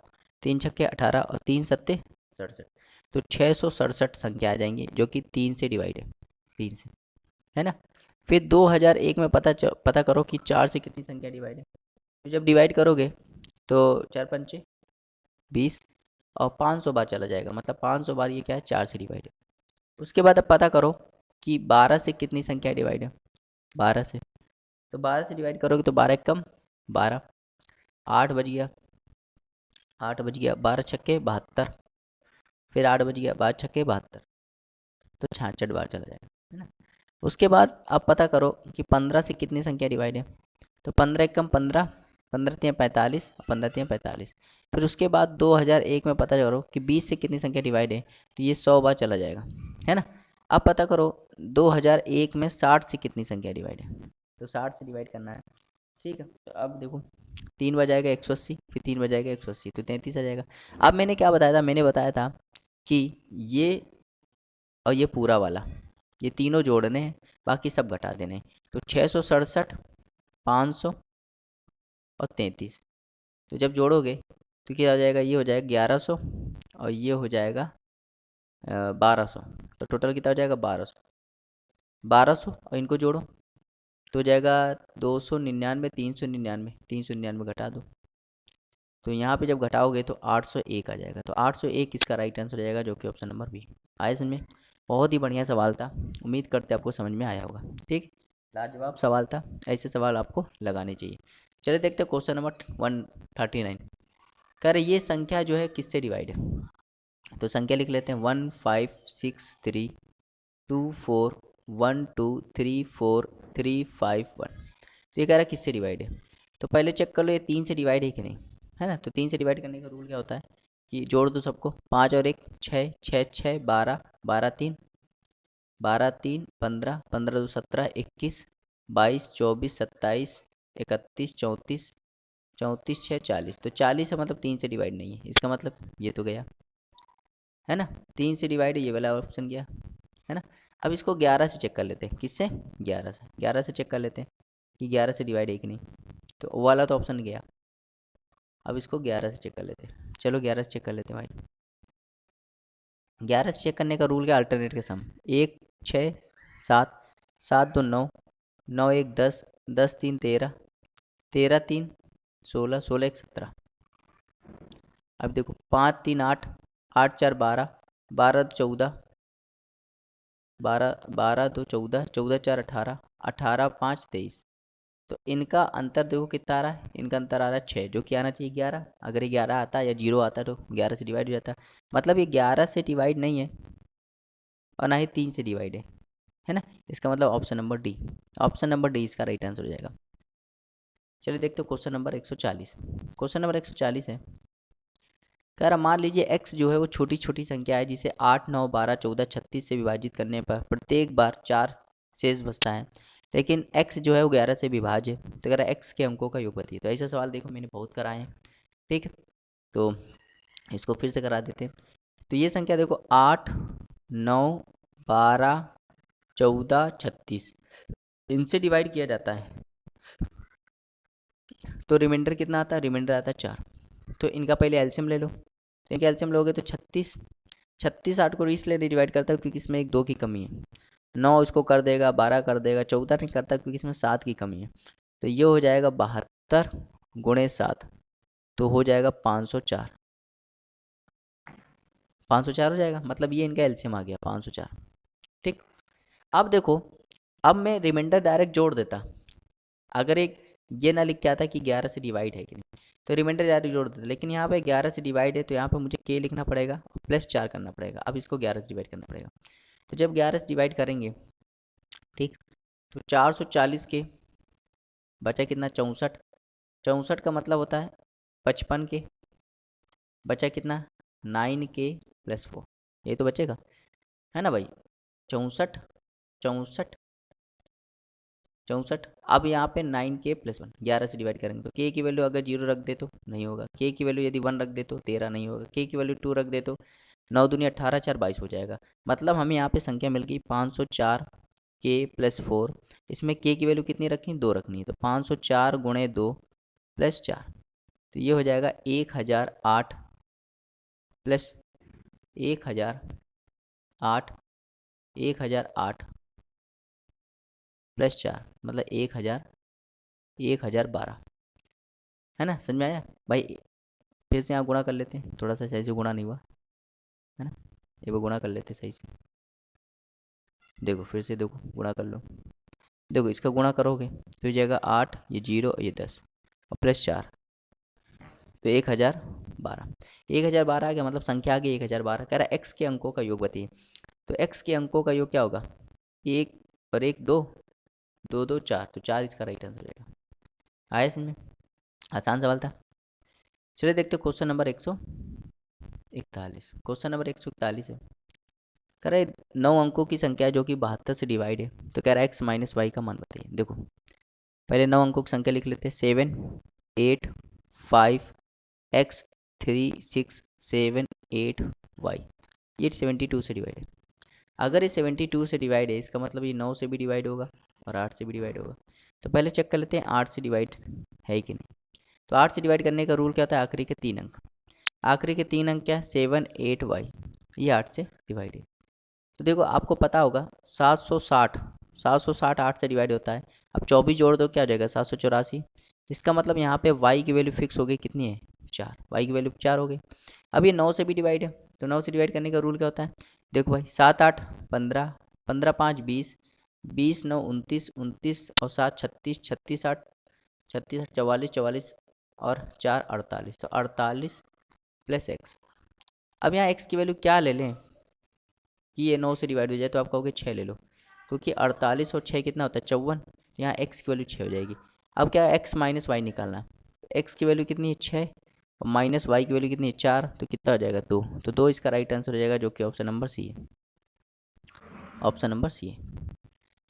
3 छक्के 18 और 3 सत्ते 67। तो 667 संख्या आ जाएंगी जो कि 3 से डिवाइड है, 3 से, है ना। फिर 2001 में पता करो कि 4 से कितनी संख्या डिवाइड है। तो जब डिवाइड करोगे तो 4 पंचे 20 और 500 बार चला जाएगा, मतलब 500 बार ये क्या है 4 से डिवाइड है। उसके बाद अब पता करो कि 12 से कितनी संख्या डिवाइड है, 12 से। तो 12 से डिवाइड करोगे तो 12 कम 12, 8 बज गया, 8 बज गया, 12 छक्के 72, फिर 8 बज गया 12 छक्के 72। तो 66 बार चला जाएगा, है ना। उसके बाद आप पता करो कि 15 से कितनी संख्या डिवाइड है। तो 15 एकम 15, 15 तियाँ 45, 15 तियाँ 45। फिर उसके बाद 2001 में पता करो कि 20 से कितनी संख्या डिवाइड है। तो ये 100 बार चला जाएगा, है ना। अब पता करो 2001 में 60 से कितनी संख्या डिवाइड है। तो 60 से डिवाइड करना है, ठीक है। तो अब देखो 3 बार जाएगा 180, फिर 3 बार जाएगा 180, तो 33 आ जाएगा। अब मैंने क्या बताया था, मैंने बताया था कि ये और ये पूरा वाला, ये तीनों जोड़ने हैं, बाकी सब घटा देने हैं। तो 667, 500 और 33, तो जब जोड़ोगे तो क्या हो जाएगा, ये हो जाएगा 1100 और ये हो जाएगा 1200। तो टोटल कितना हो जाएगा 1200, 1200 और इनको जोड़ो तो हो जाएगा 299, 399, 399 घटा दो। तो यहाँ पे जब घटाओगे तो 801 आ जाएगा। तो 801 इसका राइट आंसर हो जाएगा, जो कि ऑप्शन नंबर बी। आए समझ में? बहुत ही बढ़िया सवाल था, उम्मीद करते आपको समझ में आया होगा। ठीक, लाजवाब सवाल था, ऐसे सवाल आपको लगाने चाहिए। चलिए देखते हैं क्वेश्चन नंबर 139। कह रहे ये संख्या जो है किससे डिवाइड है। तो संख्या लिख लेते हैं 156324123435 1। तो ये कह रहा है किससे डिवाइड है। तो पहले चेक कर लो ये 3 से डिवाइड है कि नहीं, है ना। तो 3 से डिवाइड करने का रूल क्या होता है कि जोड़ दो सबको, 5 और 1 6, 6 6 12, 12 3 12 3 15, 15 2 17, 21 22 24 27 31 34, 34 6 40। तो 40 है मतलब 3 से डिवाइड नहीं है, इसका मतलब ये तो गया, है ना। 3 से डिवाइड ये वाला ऑप्शन गया, है ना। अब इसको 11 से चेक कर लेते हैं, किससे, 11 से चेक कर लेते हैं कि 11 से डिवाइड है कि नहीं। तो वो वाला तो ऑप्शन गया, अब इसको 11 से चेक कर लेते हैं। चलो 11 से चेक कर लेते हैं भाई। 11 से चेक करने का रूल क्या, अल्टरनेट के सम, 1 6 7, 7 2 9, 9 1 10, 10 3 13, 13 3 16, 16 1 17। अब देखो 5 3 8, 8 4 12, 12 14, 12 12 2 14, 14 4 18, 18 5 23। तो इनका अंतर देखो कितना आ रहा है, इनका अंतर आ रहा है 6, जो कि आना चाहिए 11। अगर ये 11 आता या 0 आता तो 11 से डिवाइड हो जाता। मतलब ये 11 से डिवाइड नहीं है और ना ही 3 से डिवाइड है ना। इसका मतलब option number D, option number D इसका राइट आंसर हो जाएगा। चलिए देखते हो क्वेश्चन नंबर 140। क्वेश्चन नंबर 140 है, कह रहा मान लीजिए x जो है वो छोटी छोटी संख्या है जिसे 8 9 12 14 36 से विभाजित करने पर प्रत्येक बार 4 शेष बचता है, लेकिन x जो है वो 11 से विभाज्य है। तो कह रहा x के अंकों का योग बताइए। तो ऐसा सवाल देखो मैंने बहुत कराए हैं, ठीक है। तो इसको फिर से करा देते हैं। तो ये संख्या देखो 8 9 12 14 36, इनसे डिवाइड किया जाता है तो रिमाइंडर कितना आता है, रिमाइंडर आता है 4। तो इनका पहले एलसीएम ले लो। तो इनका एलसीएम लोगे तो 36, 36 8 को इसलिए नहीं डिवाइड करता क्योंकि इसमें एक 2 की कमी है। 9 इसको कर देगा, 12 कर देगा, 14 नहीं करता क्योंकि इसमें 7 की कमी है। तो ये हो जाएगा 72 गुणे 7, तो हो जाएगा 504, 504 हो जाएगा। मतलब ये इनका एलसीएम आ गया 504, ठीक। अब देखो, अब मैं रिमाइंडर डायरेक्ट जोड़ देता, अगर एक ये ना लिख के आता कि 11 से डिवाइड है कि नहीं, तो रिमाइंडर डायरेक्ट जोड़ देता। लेकिन यहाँ पे 11 से डिवाइड है तो यहाँ पे मुझे के लिखना पड़ेगा, प्लस 4 करना पड़ेगा। अब इसको 11 से डिवाइड करना पड़ेगा। तो जब 11 से डिवाइड करेंगे, ठीक, तो 440 के बचा कितना, 64। 64 का मतलब होता है 55 के, बचा कितना 9 के प्लस 4, ये तो बचेगा, है ना भाई। 64 64 64। अब यहाँ पे 9 के प्लस 1, 11 से डिवाइड करेंगे तो के की वैल्यू अगर 0 रख दे तो नहीं होगा, के की वैल्यू यदि 1 रख दे तो 13 नहीं होगा, के की वैल्यू 2 रख दे तो 9 दूनी 18 4 22 हो जाएगा। मतलब हमें यहाँ पे संख्या मिल गई 504 के प्लस 4। इसमें के की वैल्यू कितनी रखनी, 2 रखनी है। तो 504 गुणे 2 प्लस 4, तो ये हो जाएगा 1008 प्लस 1008, 1008 प्लस 4 मतलब 1012, है ना। समझ में आया भाई। फिर से यहाँ गुणा कर लेते हैं, थोड़ा सा सही से गुणा नहीं हुआ, है ना। ये वो गुणा कर लेते हैं सही से। देखो फिर से देखो गुणा कर लो। देखो इसका गुणा करोगे तो ये जाएगा 8, ये 0, ये 10 और प्लस 4, तो 1012। 1012 आ गया, मतलब संख्या आ गई 1012। कह रहा है एक्स के अंकों का योग बताइए। तो x के अंकों का योग क्या होगा, 1 और 1 2, 2 2 4, तो 4 इसका राइट आंसर हो जाएगा। आया समझ में? आसान सवाल था। चलिए देखते क्वेश्चन नंबर 141। क्वेश्चन नंबर 141 है, कह रहा है 9 अंकों की संख्या है जो कि 72 से डिवाइड है, तो कह रहा है x माइनस वाई का मान बताइए। देखो पहले 9 अंकों की संख्या लिख लेते हैं, 7 8 5 x 3 6 7 8 y, ये 72 से डिवाइड है। अगर ये 72 से डिवाइड है, इसका मतलब ये 9 से भी डिवाइड होगा और 8 से भी डिवाइड होगा। तो पहले चेक कर लेते हैं 8 से डिवाइड है कि नहीं। तो 8 से डिवाइड करने का रूल क्या होता है, आखिरी के 3 अंक। आखिरी के 3 अंक क्या है, 7 8 y, ये 8 से डिवाइड है। तो देखो आपको पता होगा 760, 760 8 से डिवाइड होता है। अब 24 जोड़ दो, क्या हो जाएगा 784। इसका मतलब यहाँ पे y की वैल्यू फिक्स हो गई, कितनी है 4, y की वैल्यू 4 हो गई। अब ये 9 से भी डिवाइड है, तो 9 से डिवाइड करने का रूल क्या होता है, देखो भाई 7 8 15, 15 5 20, 20 9 29, 29 और 7 36, 36 8 36 8 44, 44 और 4 48, तो 48 प्लस x। अब यहाँ x की वैल्यू क्या ले लें कि ये 9 से डिवाइड हो जाए, तो आप कहोगे 6 ले लो, क्योंकि 48 और 6 कितना होता है 54, तो यहाँ x की वैल्यू 6 हो जाएगी। अब क्या है, x माइनस वाई निकालना है। x की वैल्यू कितनी है 6 और माइनस वाई की वैल्यू कितनी है 4, तो कितना हो जाएगा 2, तो 2 इसका राइट आंसर हो जाएगा, जो कि ऑप्शन नंबर सी है। ऑप्शन नंबर सी है।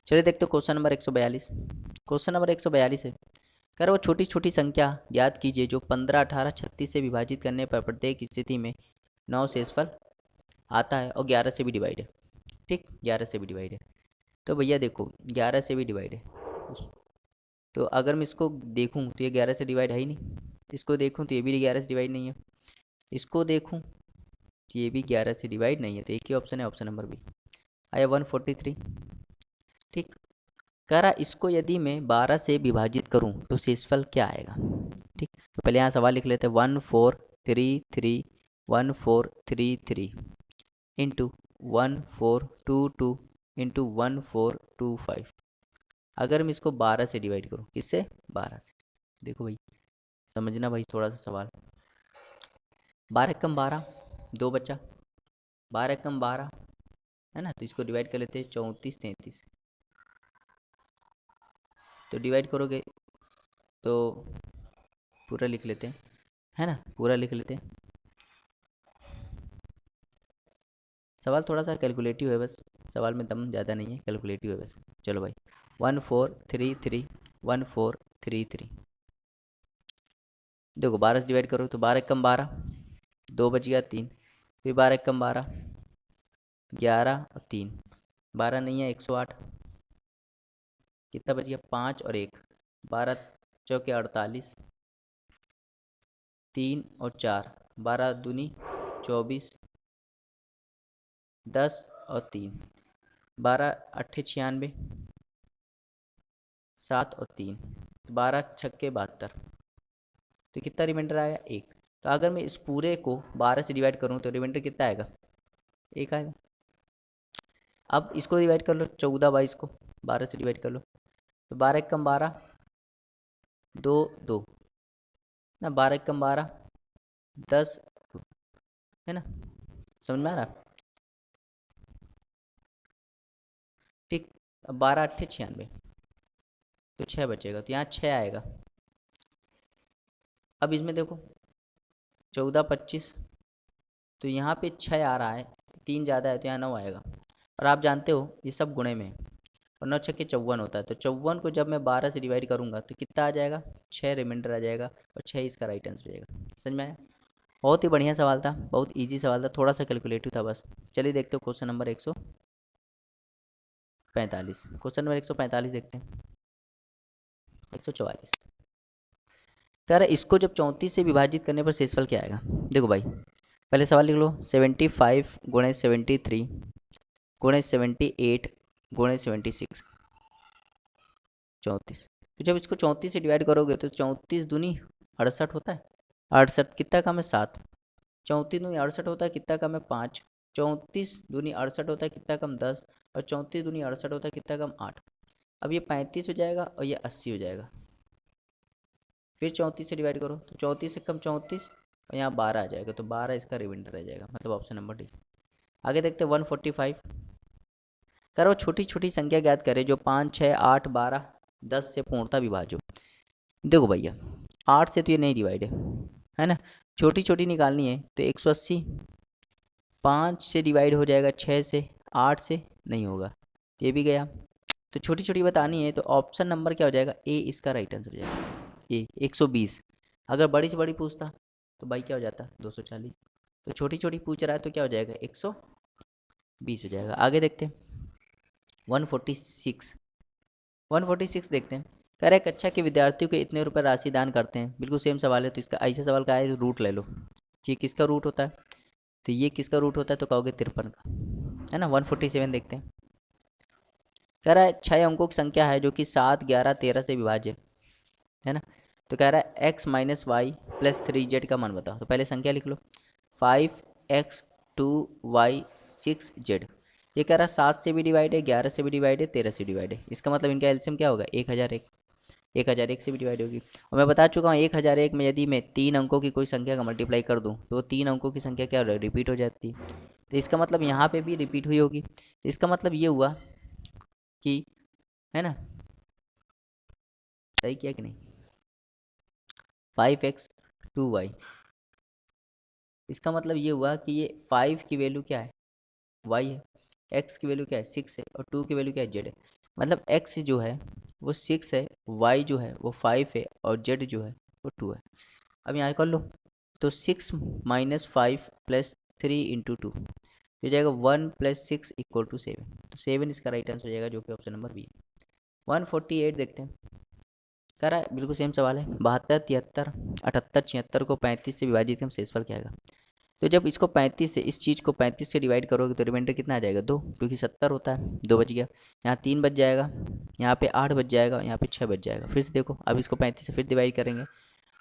चलिए देखते हो क्वेश्चन नंबर 142। क्वेश्चन नंबर 142 है, कह रहा वो छोटी छोटी संख्या याद कीजिए जो 15 18 36 से विभाजित करने पर प्रत्येक स्थिति में 9 शेषफल आता है और 11 से भी डिवाइड है। ठीक, 11 से भी डिवाइड है। तो भैया देखो 11 से भी डिवाइड है, तो अगर मैं इसको देखूं तो ये 11 से डिवाइड है ही नहीं। इसको देखूं तो ये भी 11 से डिवाइड नहीं है। इसको देखूं तो ये भी 11 से डिवाइड नहीं है, तो एक ही ऑप्शन है, ऑप्शन नंबर बी। आया 143। ठीक, कह रहा इसको यदि मैं 12 से विभाजित करूं तो शेषफल क्या आएगा। ठीक, तो पहले यहाँ सवाल लिख लेते हैं, 1433 1433 इंटू 1422 इंटू 1425। अगर मैं इसको 12 से डिवाइड करूँ, किससे 12 से। देखो भाई समझना भाई थोड़ा सा सवाल, 12 कम 12 2 बचा, 12 कम 12 है ना, तो इसको डिवाइड कर लेते हैं 34 33। तो डिवाइड करोगे तो पूरा लिख लेते हैं, है ना, पूरा लिख लेते हैं। सवाल थोड़ा सा कैलकुलेटिव है, बस सवाल में दम ज़्यादा नहीं है, कैलकुलेटिव है बस। चलो भाई 1433 1433, देखो 12 से डिवाइड करो तो 12 कम 12 2 बच गया 3, फिर 12 कम 12 11 और 3, 12 नहीं है 108, कितना बच गया 5 और 1, 12 चौके 48, 3 और 4, 12 दूनी 24, 10 और 3, 12 अट्ठे 96, 7 और 3, 12 छक्के 72, तो कितना रिमाइंडर आएगा 1। तो अगर मैं इस पूरे को 12 से डिवाइड करूँ तो रिमाइंडर कितना आएगा 1 आएगा। अब इसको डिवाइड कर लो 14 22 को 12 से डिवाइड कर लो, तो 12 कम 12 2 2 ना, 12 कम 12 10 है ना, समझ में आ रहा। ठीक, अब 12 अट्ठे 96, तो 6 बचेगा, तो यहाँ 6 आएगा। अब इसमें देखो 14 25, तो यहाँ पे 6 आ रहा है, 3 ज़्यादा है तो यहाँ 9 आएगा। और आप जानते हो ये सब गुणे में है, और 9 छक्के 54 होता है, तो 54 को जब मैं 12 से डिवाइड करूँगा तो कितना आ जाएगा 6 रिमाइंडर आ जाएगा, और 6 इसका राइट आंसर हो जाएगा। समझ में आया, बहुत ही बढ़िया सवाल था, बहुत ईजी सवाल था, थोड़ा सा कैलकुलेटिव था बस। चलिए देखते हो क्वेश्चन नंबर 145। क्वेश्चन नंबर 145 देखते हैं। 144 कह रहा है इसको जब 34 से विभाजित करने पर शेषफल क्या आएगा। देखो भाई पहले सवाल लिख लो, 75 गुणे 73 गुणे 78 गुणे 76, 34। तो जब इसको 34 से डिवाइड करोगे तो 34 दूनी 68 होता है, 68 कितना कम है 7, 34 दूनी 68 होता है, कितना कम है 5, 34 दूनी 68 होता है, कितना कम 10, और 34 दूनी 68 होता है, कितना कम 8। अब ये 35 हो जाएगा और ये 80 हो जाएगा। फिर 34 से डिवाइड करो तो 34 से कम 34 और यहाँ 12 आ जाएगा, तो 12 इसका रिमाइंडर रह जाएगा, मतलब ऑप्शन नंबर डी। आगे देखते हैं 145। करो छोटी छोटी संख्या ज्ञात करें जो 5, 6, 8, 12, 10 से पूर्णतः विभाज्य हो। देखो भैया 8 से तो ये नहीं डिवाइड है ना, छोटी छोटी निकालनी है तो 180, 5 से डिवाइड हो जाएगा 6 से, 8 से नहीं होगा, ये भी गया। तो छोटी छोटी बतानी है तो ऑप्शन नंबर क्या हो जाएगा, ए इसका राइट आंसर हो जाएगा। ए 120, अगर बड़ी से बड़ी पूछता तो भाई क्या हो जाता 240, तो छोटी छोटी पूछ रहा है तो क्या हो जाएगा 120 हो जाएगा। आगे देखते हैं 146, 146 देखते हैं। कह रहे कक्षा के विद्यार्थियों को इतने रुपए राशि दान करते हैं, बिल्कुल सेम सवाल है। तो इसका ऐसा सवाल का है रूट ले लो, ठीक, किसका रूट होता है, तो ये किसका रूट होता है, तो कहोगे 53 का, है ना। 147 देखते हैं। कह रहा है 6 अंकों की संख्या है जो कि 7, 11, 13 से विभाज्य है ना। तो कह रहा है x minus Y plus 3z का मान बताओ। तो पहले संख्या लिख लो, 5x 2y 6z। ये कह रहा है 7 से भी डिवाइड है, 11 से भी डिवाइड है, 13 से डिवाइड है। इसका मतलब इनका एलसीएम क्या होगा 1001, 1001 से भी डिवाइड होगी। और मैं बता चुका हूँ 1001 में यदि मैं 3 अंकों की कोई संख्या का मल्टीप्लाई कर दूँ तो वो 3 अंकों की संख्या क्या रिपीट हो जाती है। तो इसका मतलब यहाँ पे भी रिपीट हुई होगी। इसका मतलब ये हुआ कि, है ना, सही किया कि नहीं, 5x 2y। इसका मतलब ये हुआ कि ये 5 की वैल्यू क्या है y है, x की वैल्यू क्या है 6 है, और 2 की वैल्यू क्या है z है। मतलब x जो है वो 6 है, y जो है वो 5 है, और z जो है वो 2 है। अब यहाँ कर लो तो 6 माइनस 5 प्लस 3 इंटू 2 हो जाएगा 1 प्लस 6 इक्वल टू 7। तो 7 इसका राइट आंसर हो जाएगा, जो कि ऑप्शन नंबर बी है। 148 देखते हैं। कह रहा है बिल्कुल सेम सवाल है, 72, 73, 78, 76 को 35 से विभाजित हम शेषफल क्या आएगा। तो जब इसको 35 से, इस चीज़ को 35 से डिवाइड करोगे तो रिमाइंडर कितना आ जाएगा 2, क्योंकि 70 होता है, 2 बच गया। यहाँ 3 बच जाएगा, यहाँ पे 8 बच जाएगा, यहाँ पे 6 बच जाएगा। फिर से देखो, अब इसको 35 से फिर डिवाइड करेंगे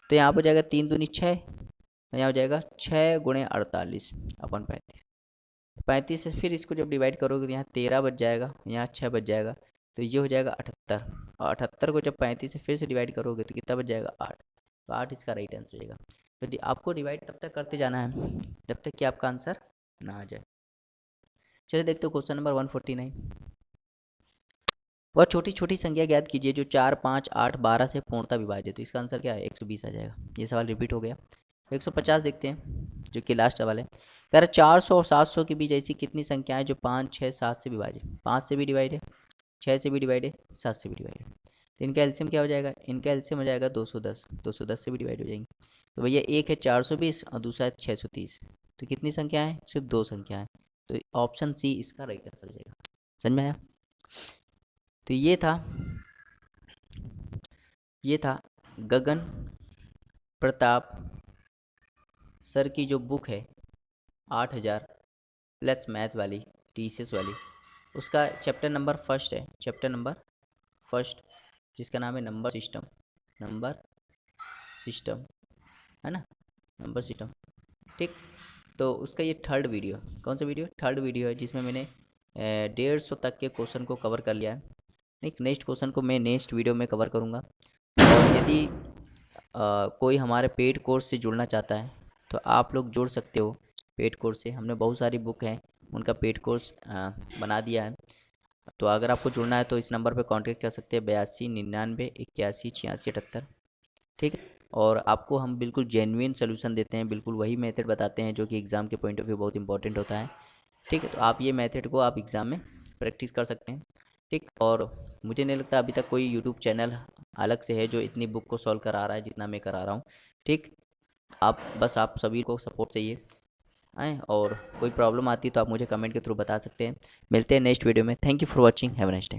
तो यहाँ पर हो जाएगा 3 दूनी 6, यहाँ हो जाएगा 6 गुणे 48 अपन 35। 35 से फिर इसको जब डिवाइड करोगे तो यहाँ 13 बच जाएगा, यहाँ 6 बच जाएगा, तो ये हो जाएगा 78। और 78 को जब 35 से फिर से डिवाइड करोगे तो कितना बच जाएगा 8। तो 8 इसका राइट आंसर हो जाएगा। तो आपको डिवाइड तब तक करते जाना है जब तक कि आपका आंसर ना आ जाए। चलिए देखते हो क्वेश्चन नंबर 149। वह छोटी छोटी संख्या ज्ञात कीजिए जो 4, 5, 8, 12 से पूर्णतः विभाजित। तो इसका आंसर क्या है 120 आ जाएगा। ये सवाल रिपीट हो गया। 150 देखते हैं जो कि लास्ट सवाल है। कह रहा 400 और 700 के बीच ऐसी कितनी संख्याएं जो 5, 6, 7 से विभाजित। 5 से भी डिवाइड है, 6 से भी डिवाइड है, 7 से भी डिवाइड है। तो इनका एलसीएम क्या हो जाएगा, इनका एलसीएम हो जाएगा 210, 210 से भी डिवाइड हो जाएंगे। तो भैया एक है 420 और दूसरा है 630। तो कितनी संख्या है, सिर्फ 2 संख्या है। तो ऑप्शन सी इसका राइट आंसर हो जाएगा। समझ में आया। तो ये था गगन प्रताप सर की जो बुक है 8000 प्लस मैथ वाली, टीसीएस वाली, उसका चैप्टर नंबर फर्स्ट है, चैप्टर नंबर फर्स्ट, जिसका नाम है नंबर सिस्टम। नंबर सिस्टम है ना, नंबर सिस्टम, ठीक। तो उसका ये थर्ड वीडियो, कौन सा वीडियो, थर्ड वीडियो है, जिसमें मैंने 150 तक के क्वेश्चन को कवर कर लिया है। नहीं, नेक्स्ट क्वेश्चन को मैं नेक्स्ट वीडियो में कवर करूँगा। और यदि कोई हमारे पेड कोर्स से जुड़ना चाहता है तो आप लोग जुड़ सकते हो पेड कोर्स से। हमने बहुत सारी बुक हैं उनका पेड कोर्स बना दिया है। तो अगर आपको जुड़ना है तो इस नंबर पे कांटेक्ट कर सकते हैं, 82 99 81 86 78, ठीक है। और आपको हम बिल्कुल जेन्युइन सोल्यूशन देते हैं, बिल्कुल वही मेथड बताते हैं जो कि एग्ज़ाम के पॉइंट ऑफ व्यू बहुत इंपॉर्टेंट होता है, ठीक है। तो आप ये मेथड को आप एग्ज़ाम में प्रैक्टिस कर सकते हैं, ठीक। और मुझे नहीं लगता अभी तक कोई यूट्यूब चैनल अलग से है जो इतनी बुक को सॉल्व करा रहा है जितना मैं करा रहा हूँ, ठीक। आप सभी को सपोर्ट चाहिए आए, और कोई प्रॉब्लम आती है तो आप मुझे कमेंट के थ्रू बता सकते हैं। मिलते हैं नेक्स्ट वीडियो में। Thank you for watching, have a nice day.